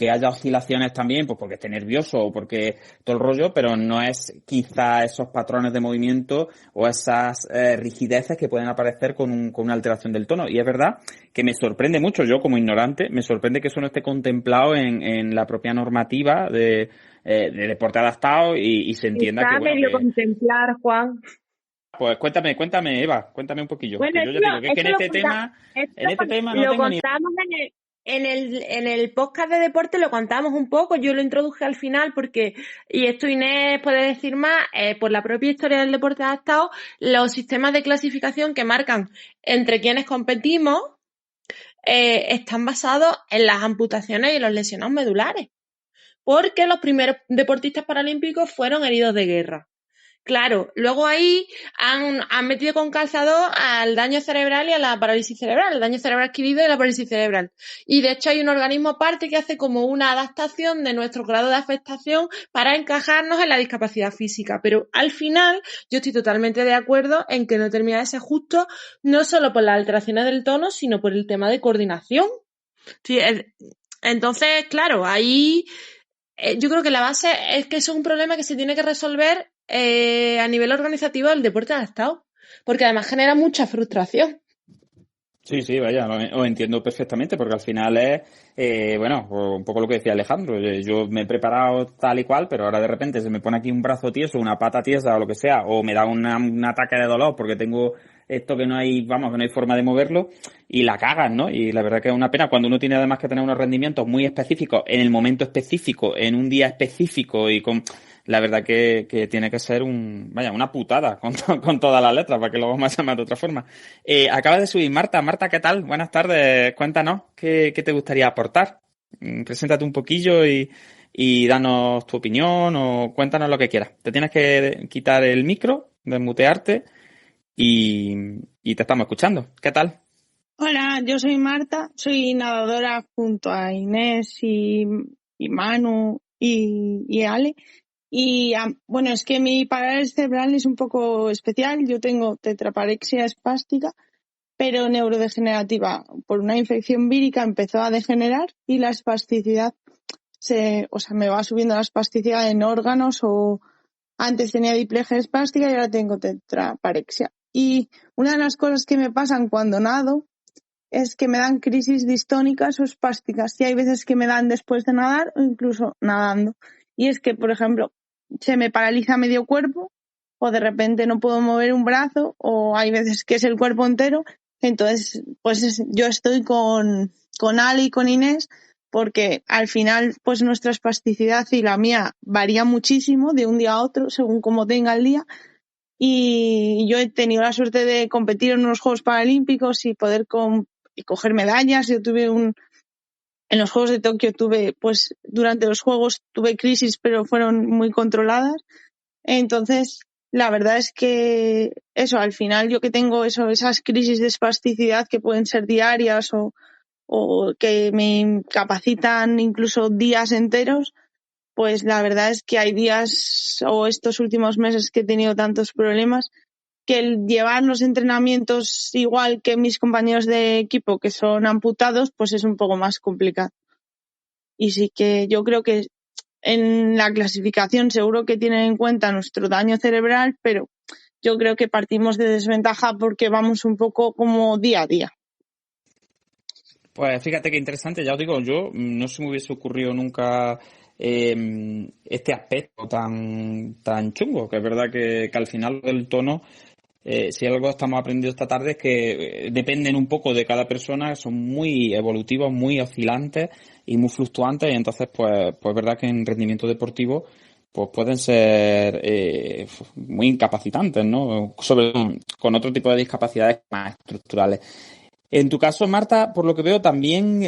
haya oscilaciones también, pues porque esté nervioso o porque todo el rollo, pero no es quizá esos patrones de movimiento o esas rigideces que pueden aparecer con una alteración del tono. Y es verdad que me sorprende mucho, yo como ignorante, me sorprende que eso no esté contemplado en la propia normativa de deporte adaptado y se entienda Está que, bueno, medio que... contemplar, Juan. Pues cuéntame, Eva, cuéntame un poquillo, Bueno, que yo ya te digo que es que en este tema no lo tengo ni... contamos en el podcast de deporte, lo contamos un poco, yo lo introduje al final porque, y esto Inés puede decir más, por la propia historia del deporte adaptado, los sistemas de clasificación que marcan entre quienes competimos están basados en las amputaciones y los lesionados medulares, porque los primeros deportistas paralímpicos fueron heridos de guerra. Claro, luego ahí han metido con calzador al daño cerebral y a la parálisis cerebral, el daño cerebral adquirido y la parálisis cerebral. Y de hecho hay un organismo aparte que hace como una adaptación de nuestro grado de afectación para encajarnos en la discapacidad física. Pero al final yo estoy totalmente de acuerdo en que no termina de ser justo, no solo por las alteraciones del tono, sino por el tema de coordinación. Sí, entonces, claro, ahí... yo creo que la base es que eso es un problema que se tiene que resolver a nivel organizativo del deporte adaptado, porque además genera mucha frustración. Sí, vaya, lo entiendo perfectamente, porque al final es, bueno, un poco lo que decía Alejandro. Yo me he preparado tal y cual, pero ahora de repente se me pone aquí un brazo tieso, una pata tiesa o lo que sea, o me da un ataque de dolor porque tengo esto que no hay, vamos, que no hay forma de moverlo, y la cagas, ¿no? Y la verdad que es una pena cuando uno tiene además que tener unos rendimientos muy específicos, en el momento específico, en un día específico y con... La verdad que tiene que ser una putada con todas las letras, para que lo vamos a llamar de otra forma. Acaba de subir Marta. Marta, ¿qué tal? Buenas tardes. Cuéntanos, ¿qué te gustaría aportar? Preséntate un poquillo y danos tu opinión o cuéntanos lo que quieras. Te tienes que quitar el micro, desmutearte y te estamos escuchando. ¿Qué tal? Hola, yo soy Marta, soy nadadora junto a Inés y Manu y Ale. Bueno, es que mi parálisis cerebral es un poco especial. Yo tengo tetraparexia espástica, pero neurodegenerativa. Por una infección vírica empezó a degenerar y la espasticidad me va subiendo la espasticidad en órganos, o antes tenía diplegia espástica y ahora tengo tetraparexia. Y una de las cosas que me pasan cuando nado es que me dan crisis distónicas o espásticas, y hay veces que me dan después de nadar o incluso nadando. Y es que, por ejemplo, se me paraliza medio cuerpo, o de repente no puedo mover un brazo, o hay veces que es el cuerpo entero. Entonces, pues yo estoy con Ale y con Inés, porque al final pues nuestra espasticidad y la mía varía muchísimo de un día a otro según cómo tenga el día. Y yo he tenido la suerte de competir en unos Juegos Paralímpicos y poder coger medallas. Yo en los Juegos de Tokio durante los Juegos tuve crisis, pero fueron muy controladas. Entonces, la verdad es que eso, al final yo que tengo esas crisis de espasticidad que pueden ser diarias o que me incapacitan incluso días enteros, pues la verdad es que hay días, o estos últimos meses que he tenido tantos problemas, que el llevar los entrenamientos igual que mis compañeros de equipo que son amputados, pues es un poco más complicado. Y sí que yo creo que en la clasificación seguro que tienen en cuenta nuestro daño cerebral, pero yo creo que partimos de desventaja porque vamos un poco como día a día. Pues fíjate qué interesante, ya os digo, yo no se me hubiese ocurrido nunca este aspecto tan chungo, que es verdad que al final del tono, si algo estamos aprendiendo esta tarde es que dependen un poco de cada persona, son muy evolutivos, muy oscilantes y muy fluctuantes, y entonces pues verdad que en rendimiento deportivo pues pueden ser muy incapacitantes, ¿no? Sobre todo con otro tipo de discapacidades más estructurales. En tu caso, Marta, por lo que veo, también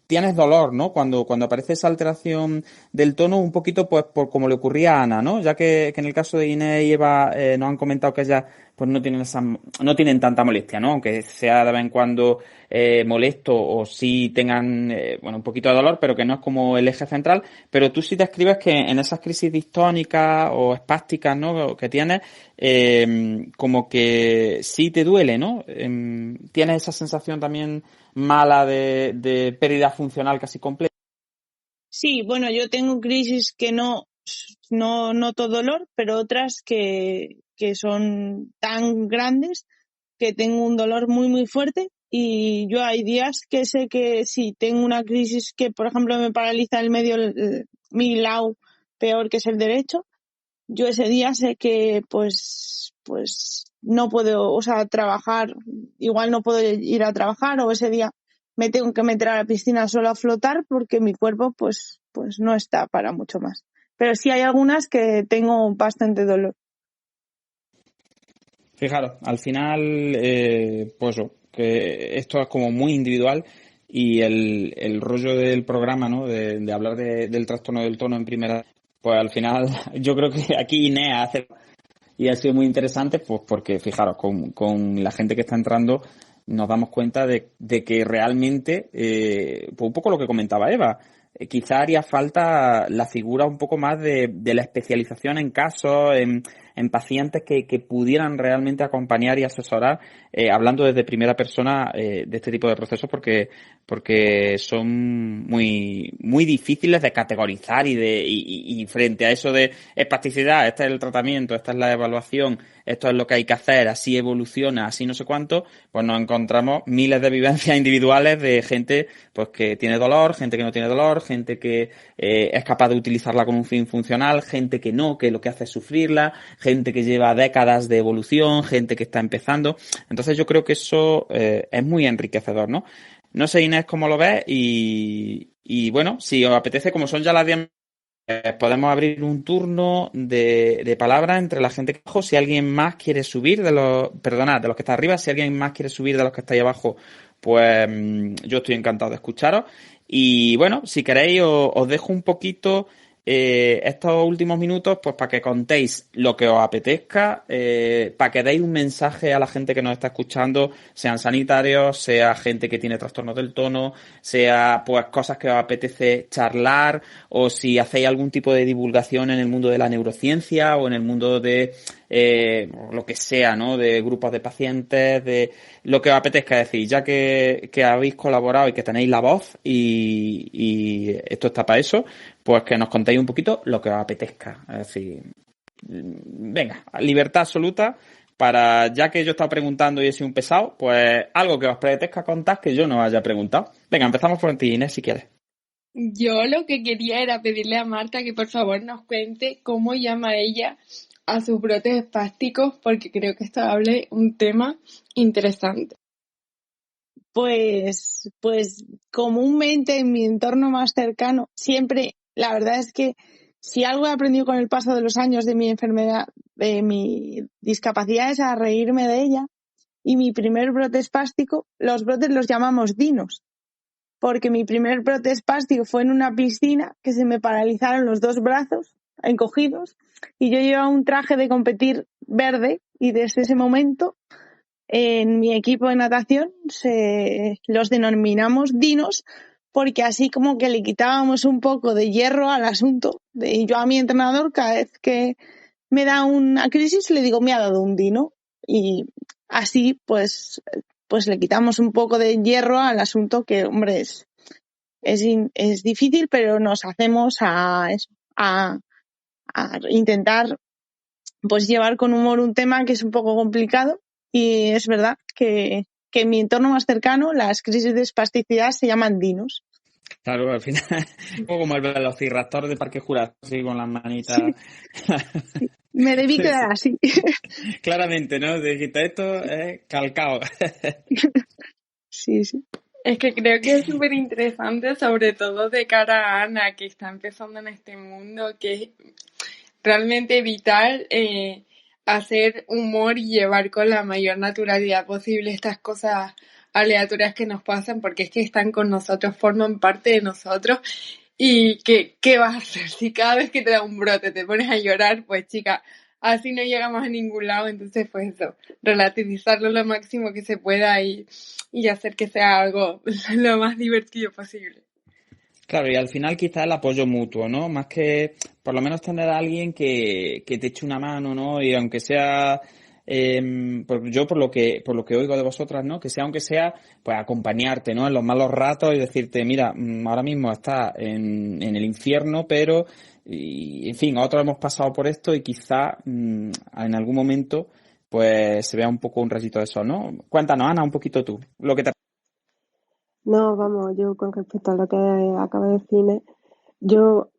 tienes dolor, ¿no? Cuando aparece esa alteración del tono, un poquito pues por como le ocurría a Ana, ¿no? Ya que en el caso de Inés y Eva nos han comentado que ellas pues no tienen tanta molestia, ¿no? Aunque sea de vez en cuando molesto, o sí tengan un poquito de dolor, pero que no es como el eje central. Pero tú sí describes que en esas crisis distónicas o espásticas, ¿no? Que tienes, como que sí te duele, ¿no? ¿Tienes esa sensación también mala de pérdida funcional casi completa? Sí, bueno, yo tengo crisis que no noto dolor, pero otras que son tan grandes que tengo un dolor muy, muy fuerte. Y yo hay días que sé que si tengo una crisis que, por ejemplo, me paraliza mi lado peor, que es el derecho, yo ese día sé que pues no puedo, trabajar, igual no puedo ir a trabajar, o ese día me tengo que meter a la piscina solo a flotar porque mi cuerpo pues no está para mucho más. Pero sí hay algunas que tengo bastante dolor. Fijaros, al final, pues eso, que esto es como muy individual, y el rollo del programa, ¿no? De hablar del trastorno del tono en primera, pues al final yo creo que aquí Inés hace, y ha sido muy interesante, pues porque fijaros, con la gente que está entrando nos damos cuenta de que realmente, pues un poco lo que comentaba Eva, quizá haría falta la figura un poco más de la especialización en casos, en pacientes que pudieran realmente acompañar y asesorar, hablando desde primera persona de este tipo de procesos, porque son muy difíciles de categorizar, y frente a eso de espasticidad, este es el tratamiento, esta es la evaluación, esto es lo que hay que hacer, así evoluciona, así no sé cuánto, pues nos encontramos miles de vivencias individuales de gente pues que tiene dolor, gente que no tiene dolor, gente que es capaz de utilizarla con un fin funcional, gente que no, que lo que hace es sufrirla, gente que lleva décadas de evolución, gente que está empezando. Entonces yo creo que eso es muy enriquecedor, ¿no? No sé, Inés, cómo lo ves, y bueno, si os apetece, como son ya las 10, podemos abrir un turno de palabra entre la gente que abajo. Si alguien más quiere subir de los que está arriba, si alguien más quiere subir de los que estáis abajo, pues yo estoy encantado de escucharos. Y bueno, si queréis os dejo un poquito estos últimos minutos, pues para que contéis lo que os apetezca, para que deis un mensaje a la gente que nos está escuchando, sean sanitarios, sea gente que tiene trastornos del tono, sea pues cosas que os apetece charlar, o si hacéis algún tipo de divulgación en el mundo de la neurociencia o en el mundo de lo que sea, ¿no? De grupos de pacientes, de lo que os apetezca decir, ya que habéis colaborado y que tenéis la voz y esto está para eso, pues que nos contéis un poquito lo que os apetezca. Es decir, venga, libertad absoluta para, ya que yo he estado preguntando y he sido un pesado, pues algo que os apetezca contar que yo no haya preguntado. Venga, empezamos por ti, Inés, si quieres. Yo lo que quería era pedirle a Marta que por favor nos cuente cómo llama ella a sus brotes espásticos, porque creo que esto hable un tema interesante. Pues comúnmente en mi entorno más cercano, siempre, la verdad es que si algo he aprendido con el paso de los años de mi enfermedad, de mi discapacidad, es a reírme de ella. Y mi primer brote espástico, los brotes los llamamos dinos, porque mi primer brote espástico fue en una piscina que se me paralizaron los dos brazos encogidos y yo llevaba un traje de competir verde y desde ese momento en mi equipo de natación los denominamos dinos porque así como que le quitábamos un poco de hierro al asunto. Y yo a mi entrenador cada vez que me da una crisis le digo me ha dado un dino y así pues le quitamos un poco de hierro al asunto que, hombre, es difícil, pero nos hacemos a intentar pues llevar con humor un tema que es un poco complicado y es verdad que en mi entorno más cercano las crisis de espasticidad se llaman dinos. Claro, al final, un poco como el velociraptor de Parque Jurásico, así con las manitas. Sí. Me debí quedar así. Claramente, ¿no? Dijiste, esto es calcao. Sí, sí. Es que creo que es súper interesante, sobre todo de cara a Ana, que está empezando en este mundo, que es realmente vital hacer humor y llevar con la mayor naturalidad posible estas cosas aleatorias que nos pasan, porque es que están con nosotros, forman parte de nosotros. ¿Y qué vas a hacer? Si cada vez que te da un brote te pones a llorar, pues chica, así no llegamos a ningún lado. Entonces, pues eso, relativizarlo lo máximo que se pueda y hacer que sea algo lo más divertido posible. Claro, y al final quizás el apoyo mutuo, ¿no? Más que por lo menos tener a alguien que te eche una mano, ¿no? Y aunque sea, yo por lo que oigo de vosotras, ¿no? Que sea aunque sea, pues acompañarte, ¿no? En los malos ratos y decirte, mira, ahora mismo estás en el infierno, pero, y, en fin, otros hemos pasado por esto y quizá en algún momento, pues se vea un poco un rayito de sol, ¿no? Cuéntanos, Ana, un poquito tú, lo que te... No, vamos, yo con respecto a lo que acaba de decir Inés, yo,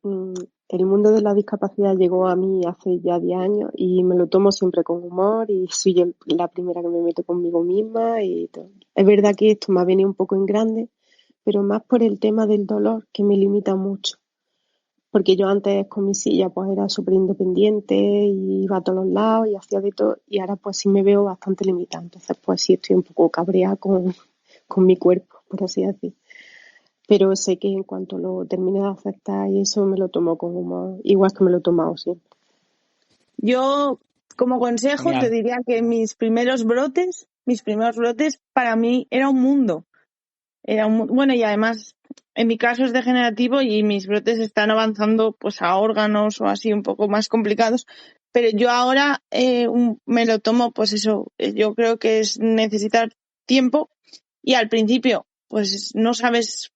el mundo de la discapacidad llegó a mí hace ya 10 años y me lo tomo siempre con humor y soy la primera que me meto conmigo misma y todo. Es verdad que esto me ha venido un poco en grande, pero más por el tema del dolor que me limita mucho. Porque yo antes con mi silla pues era súper independiente y iba a todos los lados y hacía de todo y ahora pues sí me veo bastante limitada. Entonces pues sí estoy un poco cabreada con mi cuerpo, por así decir. Pero sé que en cuanto lo termine de aceptar y eso me lo tomo con humor, igual que me lo he tomado siempre. Yo, como consejo, Genial. te diría que mis primeros brotes para mí era un mundo. Bueno, y además, en mi caso es degenerativo y mis brotes están avanzando pues a órganos o así un poco más complicados. Pero yo ahora me lo tomo, pues eso, yo creo que es necesitar tiempo y al principio pues no sabes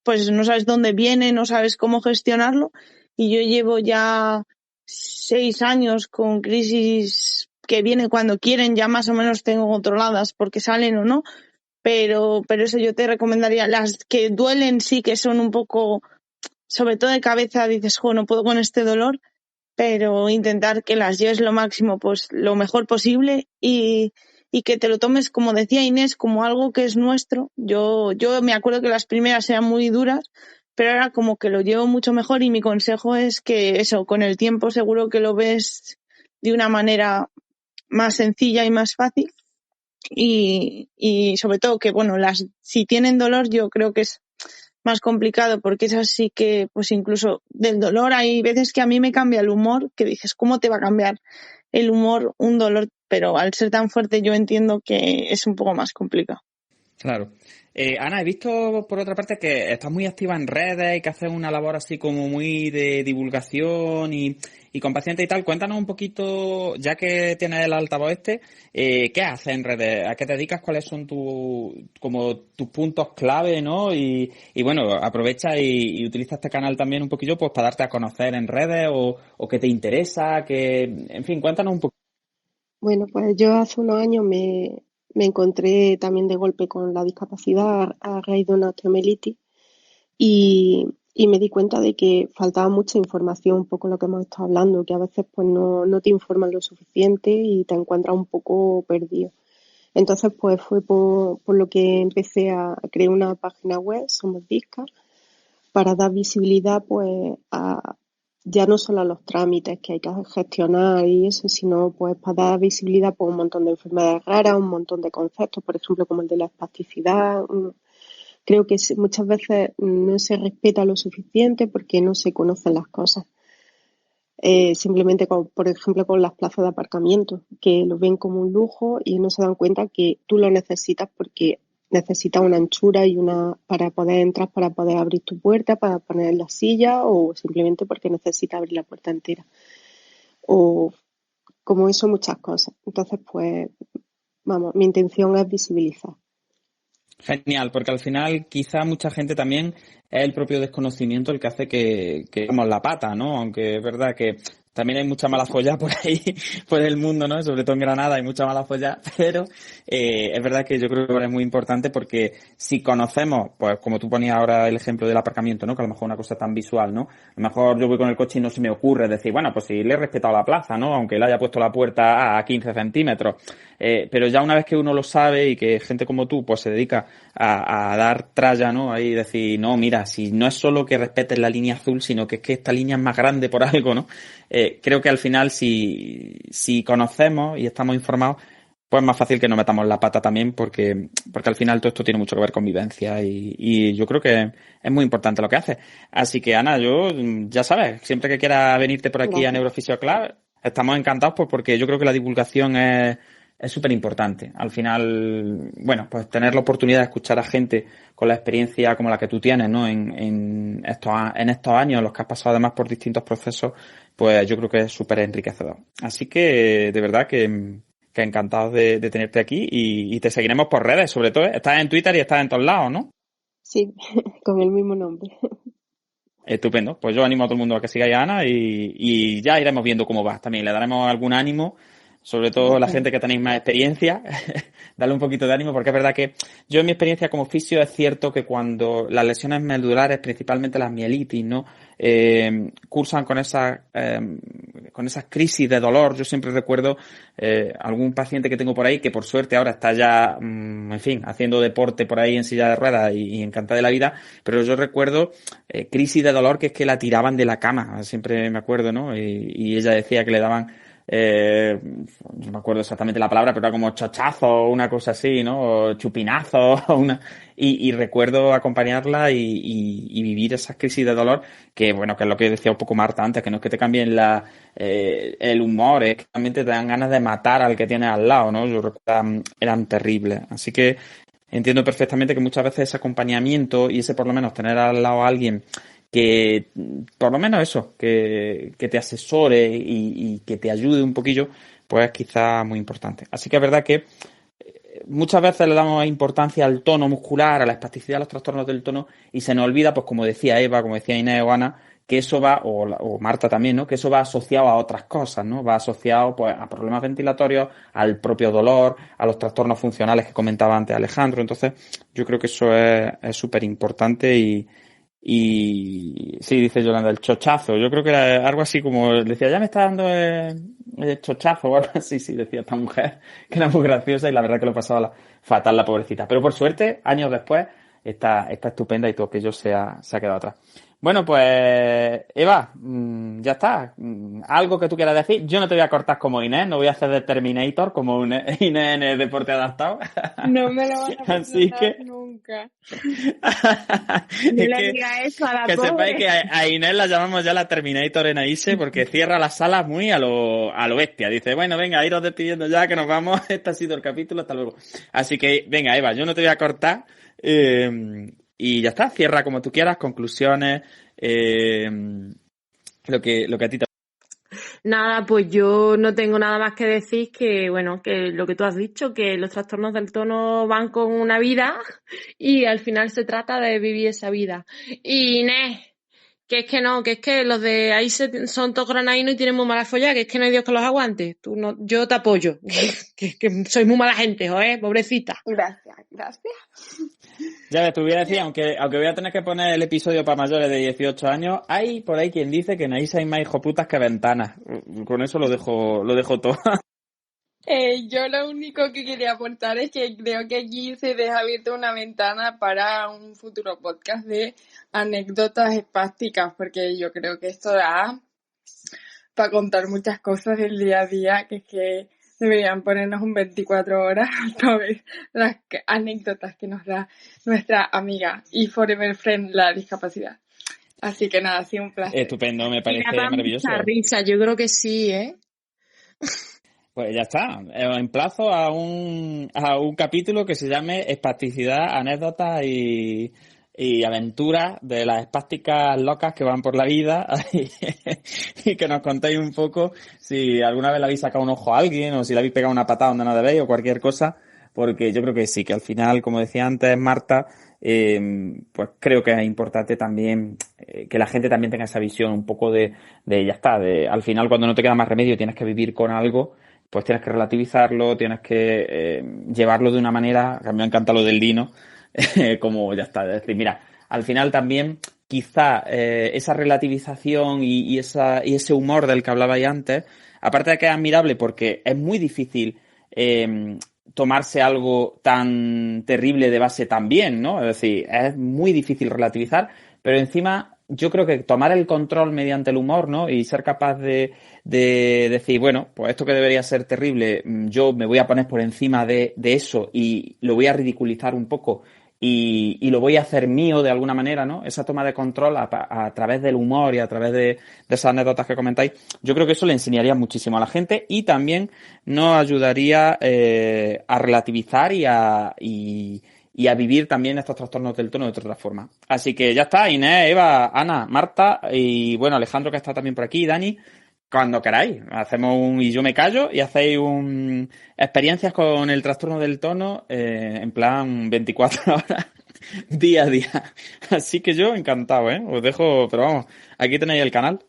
dónde viene, no sabes cómo gestionarlo y yo llevo ya 6 años con crisis que vienen cuando quieren, ya más o menos tengo controladas porque salen o no, pero eso yo te recomendaría, las que duelen sí que son un poco, sobre todo de cabeza, dices, jo, no puedo con este dolor, pero intentar que las lleves lo máximo, pues lo mejor posible y que te lo tomes, como decía Inés, como algo que es nuestro. Yo me acuerdo que las primeras eran muy duras, pero ahora como que lo llevo mucho mejor y mi consejo es que eso, con el tiempo seguro que lo ves de una manera más sencilla y más fácil y sobre todo que, bueno, si tienen dolor yo creo que es más complicado, porque es así que, pues incluso del dolor, hay veces que a mí me cambia el humor, que dices, ¿cómo te va a cambiar el humor un dolor? Pero al ser tan fuerte yo entiendo que es un poco más complicado. Claro. Ana, he visto por otra parte que estás muy activa en redes y que haces una labor así como muy de divulgación y con pacientes y tal. Cuéntanos un poquito, ya que tienes el altavoz ¿qué haces en redes? ¿A qué te dedicas? ¿Cuáles son como tus puntos clave, ¿no? Y bueno, aprovecha y utiliza este canal también un poquillo pues para darte a conocer en redes o que te interesa, en fin, cuéntanos un poco. Bueno, pues yo hace unos años me encontré también de golpe con la discapacidad a raíz de una osteomielitis y me di cuenta de que faltaba mucha información, un poco lo que hemos estado hablando, que a veces pues no te informan lo suficiente y te encuentras un poco perdido. Entonces pues fue por lo que empecé a crear una página web, Somos Disca, para dar visibilidad pues ya no solo a los trámites que hay que gestionar y eso, sino pues para dar visibilidad por un montón de enfermedades raras, un montón de conceptos, por ejemplo como el de la espasticidad. Creo que muchas veces no se respeta lo suficiente porque no se conocen las cosas. Simplemente, por ejemplo, con las plazas de aparcamiento, que lo ven como un lujo y no se dan cuenta que tú lo necesitas porque necesitas una anchura y para poder entrar, para poder abrir tu puerta, para poner la silla o simplemente porque necesitas abrir la puerta entera. O como eso, muchas cosas. Entonces, pues, vamos, mi intención es visibilizar. Genial, porque al final quizá mucha gente también es el propio desconocimiento el que hace que demos la pata, ¿no? Aunque es verdad que también hay mucha mala folla por ahí, por el mundo, ¿no? Sobre todo en Granada hay mucha mala folla, pero es verdad que yo creo que es muy importante porque si conocemos, pues como tú ponías ahora el ejemplo del aparcamiento, ¿no? Que a lo mejor una cosa tan visual, ¿no? A lo mejor yo voy con el coche y no se me ocurre decir, bueno, pues si le he respetado la plaza, ¿no? Aunque le haya puesto la puerta a 15 centímetros. Pero ya una vez que uno lo sabe y que gente como tú pues se dedica a dar tralla, ¿no? Ahí decir, no, mira, si no es solo que respetes la línea azul, sino que es que esta línea es más grande por algo, ¿no? Creo que al final si conocemos y estamos informados, pues es más fácil que no metamos la pata también porque al final todo esto tiene mucho que ver con vivencia y yo creo que es muy importante lo que haces. Así que Ana, yo, ya sabes, siempre que quieras venirte por aquí Gracias. a Neurofisio Club, estamos encantados pues porque yo creo que la divulgación es súper importante. Al final, bueno, pues tener la oportunidad de escuchar a gente con la experiencia como la que tú tienes, ¿no? En estos años, los que has pasado además por distintos procesos, pues yo creo que es súper enriquecedor. Así que, de verdad que encantados de tenerte aquí y te seguiremos por redes, sobre todo. Estás en Twitter y estás en todos lados, ¿no? Sí, con el mismo nombre. Estupendo. Pues yo animo a todo el mundo a que sigáis a Ana y ya iremos viendo cómo va. También le daremos algún ánimo, sobre todo la gente que tenéis más experiencia, darle un poquito de ánimo, porque es verdad que yo en mi experiencia como fisio es cierto que cuando las lesiones medulares, principalmente las mielitis, ¿no? Cursan con esas crisis de dolor. Yo siempre recuerdo algún paciente que tengo por ahí que por suerte ahora está ya, en fin, haciendo deporte por ahí en silla de ruedas y encantada de la vida, pero yo recuerdo crisis de dolor que es que la tiraban de la cama, siempre me acuerdo, ¿no? Y ella decía que le daban no me acuerdo exactamente la palabra, pero era como chochazo o una cosa así, ¿no? O chupinazo y recuerdo acompañarla y vivir esas crisis de dolor que, bueno, que es lo que decía un poco Marta antes, que no es que te cambien el humor, es que realmente te dan ganas de matar al que tienes al lado, ¿no? Yo recuerdo, eran terribles. Así que entiendo perfectamente que muchas veces ese acompañamiento y ese por lo menos tener al lado a alguien que por lo menos eso, que te asesore y que te ayude un poquillo, pues es quizá muy importante. Así que es verdad que muchas veces le damos importancia al tono muscular, a la espasticidad, a los trastornos del tono y se nos olvida, pues como decía Eva, como decía Inés o Ana, que eso va, o Marta también, ¿no? Que eso va asociado a otras cosas, ¿no? Va asociado pues a problemas ventilatorios, al propio dolor, a los trastornos funcionales que comentaba antes Alejandro. Entonces, yo creo que eso es súper importante y sí, dice Yolanda, el chochazo. Yo creo que era algo así como, decía, ya me está dando el chochazo o algo así, sí, decía esta mujer, que era muy graciosa y la verdad que lo pasaba fatal la pobrecita. Pero por suerte, años después, está estupenda y todo aquello se ha quedado atrás. Bueno, pues Eva, ya está. Algo que tú quieras decir. Yo no te voy a cortar como Inés, no voy a hacer de Terminator como Inés en el deporte adaptado. No me lo van a Así perdonar que... nunca. No Es le diga eso a la que pobre. sepáis que a Inés la llamamos ya la Terminator en Aise porque cierra las salas muy a lo bestia. Dice, bueno, venga, iros despidiendo ya, que nos vamos. Este ha sido el capítulo, hasta luego. Así que, venga, Eva, yo no te voy a cortar. Y ya está, cierra como tú quieras, conclusiones, lo que a ti te... Nada, pues yo no tengo nada más que decir que, bueno, que lo que tú has dicho, que los trastornos del tono van con una vida y al final se trata de vivir esa vida. Y Inés, que es que no, que es que los de ahí son todos granadinos y tienen muy mala folla, que es que no hay Dios que los aguante. Tú no, yo te apoyo, que sois muy mala gente, joder, pobrecita. Gracias, gracias. Ya ves, te voy a decir, aunque voy a tener que poner el episodio para mayores de 18 años, hay por ahí quien dice que en Aisa hay más hijoputas que ventanas. Con eso lo dejo todo. Yo lo único que quería aportar es que creo que aquí se deja abierta una ventana para un futuro podcast de anécdotas espásticas, porque yo creo que esto da para contar muchas cosas del día a día, que es que deberían ponernos un 24 horas para ver las anécdotas que nos da nuestra amiga y forever friend, la discapacidad. Así que nada, ha sido un placer. Estupendo, me parece Me da maravilloso. mucha risa, yo creo que sí, ¿eh? Pues ya está. Os emplazo a un capítulo que se llame Espasticidad, anécdotas y aventuras de las espásticas locas que van por la vida y que nos contéis un poco si alguna vez le habéis sacado un ojo a alguien o si le habéis pegado una patada donde no debéis o cualquier cosa, porque yo creo que sí, que al final, como decía antes Marta, pues creo que es importante también que la gente también tenga esa visión un poco de ya está, al final cuando no te queda más remedio tienes que vivir con algo, pues tienes que relativizarlo, tienes que llevarlo de una manera, que a mí me encanta lo del Dino, como ya está, es decir, mira, al final también quizá esa relativización y ese humor del que hablabais antes, aparte de que es admirable porque es muy difícil tomarse algo tan terrible de base también, ¿no? Es decir, es muy difícil relativizar, pero encima yo creo que tomar el control mediante el humor, ¿no? Y ser capaz de decir, bueno, pues esto que debería ser terrible, yo me voy a poner por encima de eso y lo voy a ridiculizar un poco y lo voy a hacer mío de alguna manera, ¿no? Esa toma de control a través del humor y a través de esas anécdotas que comentáis, yo creo que eso le enseñaría muchísimo a la gente y también nos ayudaría a relativizar y a vivir también estos trastornos del tono de otra forma. Así que ya está, Inés, Eva, Ana, Marta y bueno, Alejandro que está también por aquí, Dani, cuando queráis. Hacemos y yo me callo y hacéis experiencias con el trastorno del tono en plan 24 horas, día a día. Así que yo encantado, os dejo, pero vamos, aquí tenéis el canal.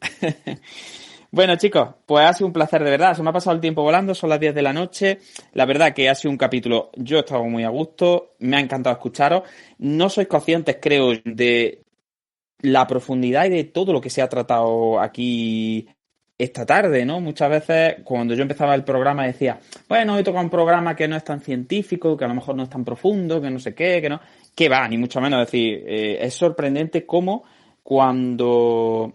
Bueno, chicos, pues ha sido un placer de verdad. Se me ha pasado el tiempo volando, son las 10 de la noche. La verdad que ha sido un capítulo, yo he estado muy a gusto, me ha encantado escucharos. No sois conscientes, creo, de la profundidad y de todo lo que se ha tratado aquí esta tarde, ¿no? Muchas veces, cuando yo empezaba el programa, decía, bueno, hoy toca un programa que no es tan científico, que a lo mejor no es tan profundo, que no sé qué, que no... Que va, ni mucho menos. Es decir, es sorprendente cómo cuando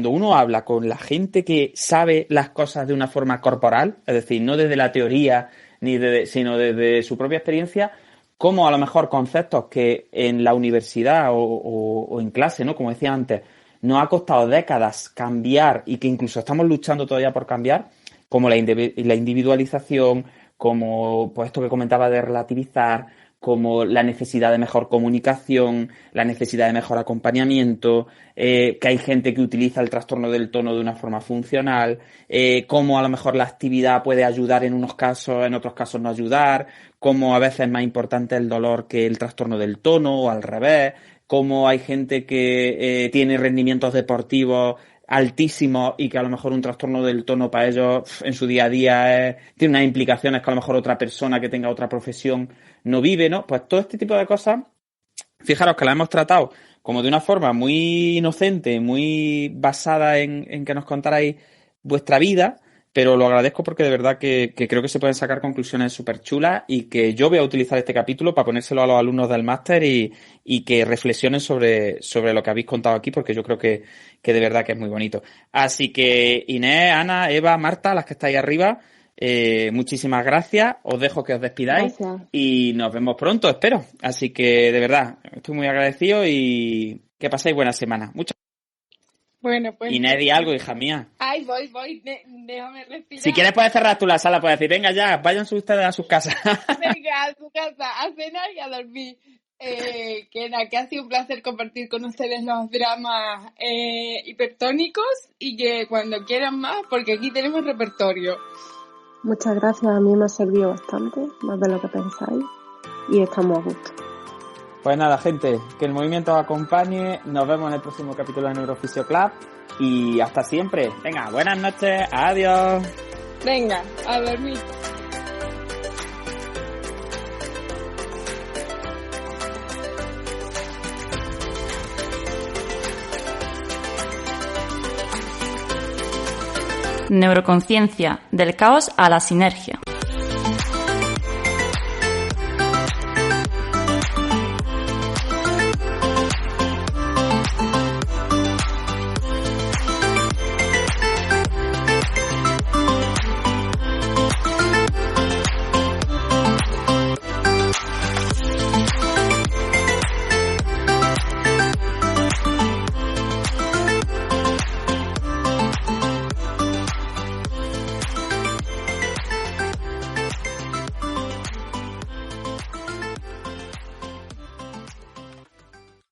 uno habla con la gente que sabe las cosas de una forma corporal, es decir, no desde la teoría, sino desde su propia experiencia, como a lo mejor conceptos que en la universidad o en clase, ¿no? Como decía antes, nos ha costado décadas cambiar y que incluso estamos luchando todavía por cambiar, como la individualización, como pues esto que comentaba de relativizar, como la necesidad de mejor comunicación, la necesidad de mejor acompañamiento, que hay gente que utiliza el trastorno del tono de una forma funcional, cómo a lo mejor la actividad puede ayudar en unos casos, en otros casos no ayudar, cómo a veces es más importante el dolor que el trastorno del tono o al revés, cómo hay gente que tiene rendimientos deportivos altísimos y que a lo mejor un trastorno del tono para ellos en su día a día tiene unas implicaciones que a lo mejor otra persona que tenga otra profesión no vive, ¿no? Pues todo este tipo de cosas, fijaros que las hemos tratado como de una forma muy inocente, muy basada en que nos contarais vuestra vida, pero lo agradezco porque de verdad que creo que se pueden sacar conclusiones súper chulas y que yo voy a utilizar este capítulo para ponérselo a los alumnos del máster y que reflexionen sobre lo que habéis contado aquí, porque yo creo que de verdad que es muy bonito. Así que Inés, Ana, Eva, Marta, las que estáis arriba, muchísimas gracias. Os dejo que os despidáis. Gracias. Y nos vemos pronto, espero. Así que de verdad, estoy muy agradecido y que paséis buena semana. Muchas Bueno, pues... Inés, di algo, hija mía. Ay, voy, déjame respirar. Si quieres puedes cerrar tú la sala, puedes decir, venga ya, váyanse ustedes a sus casas. Venga, a su casa, a cenar y a dormir. Que ha sido un placer compartir con ustedes los dramas hipertónicos y que cuando quieran más, porque aquí tenemos repertorio. Muchas gracias, a mí me ha servido bastante, más de lo que pensáis, y estamos a gusto. Pues nada, gente, que el movimiento os acompañe. Nos vemos en el próximo capítulo de Neurofisio Club y hasta siempre. Venga, buenas noches, adiós. Venga, a dormir. Neuroconciencia, del caos a la sinergia.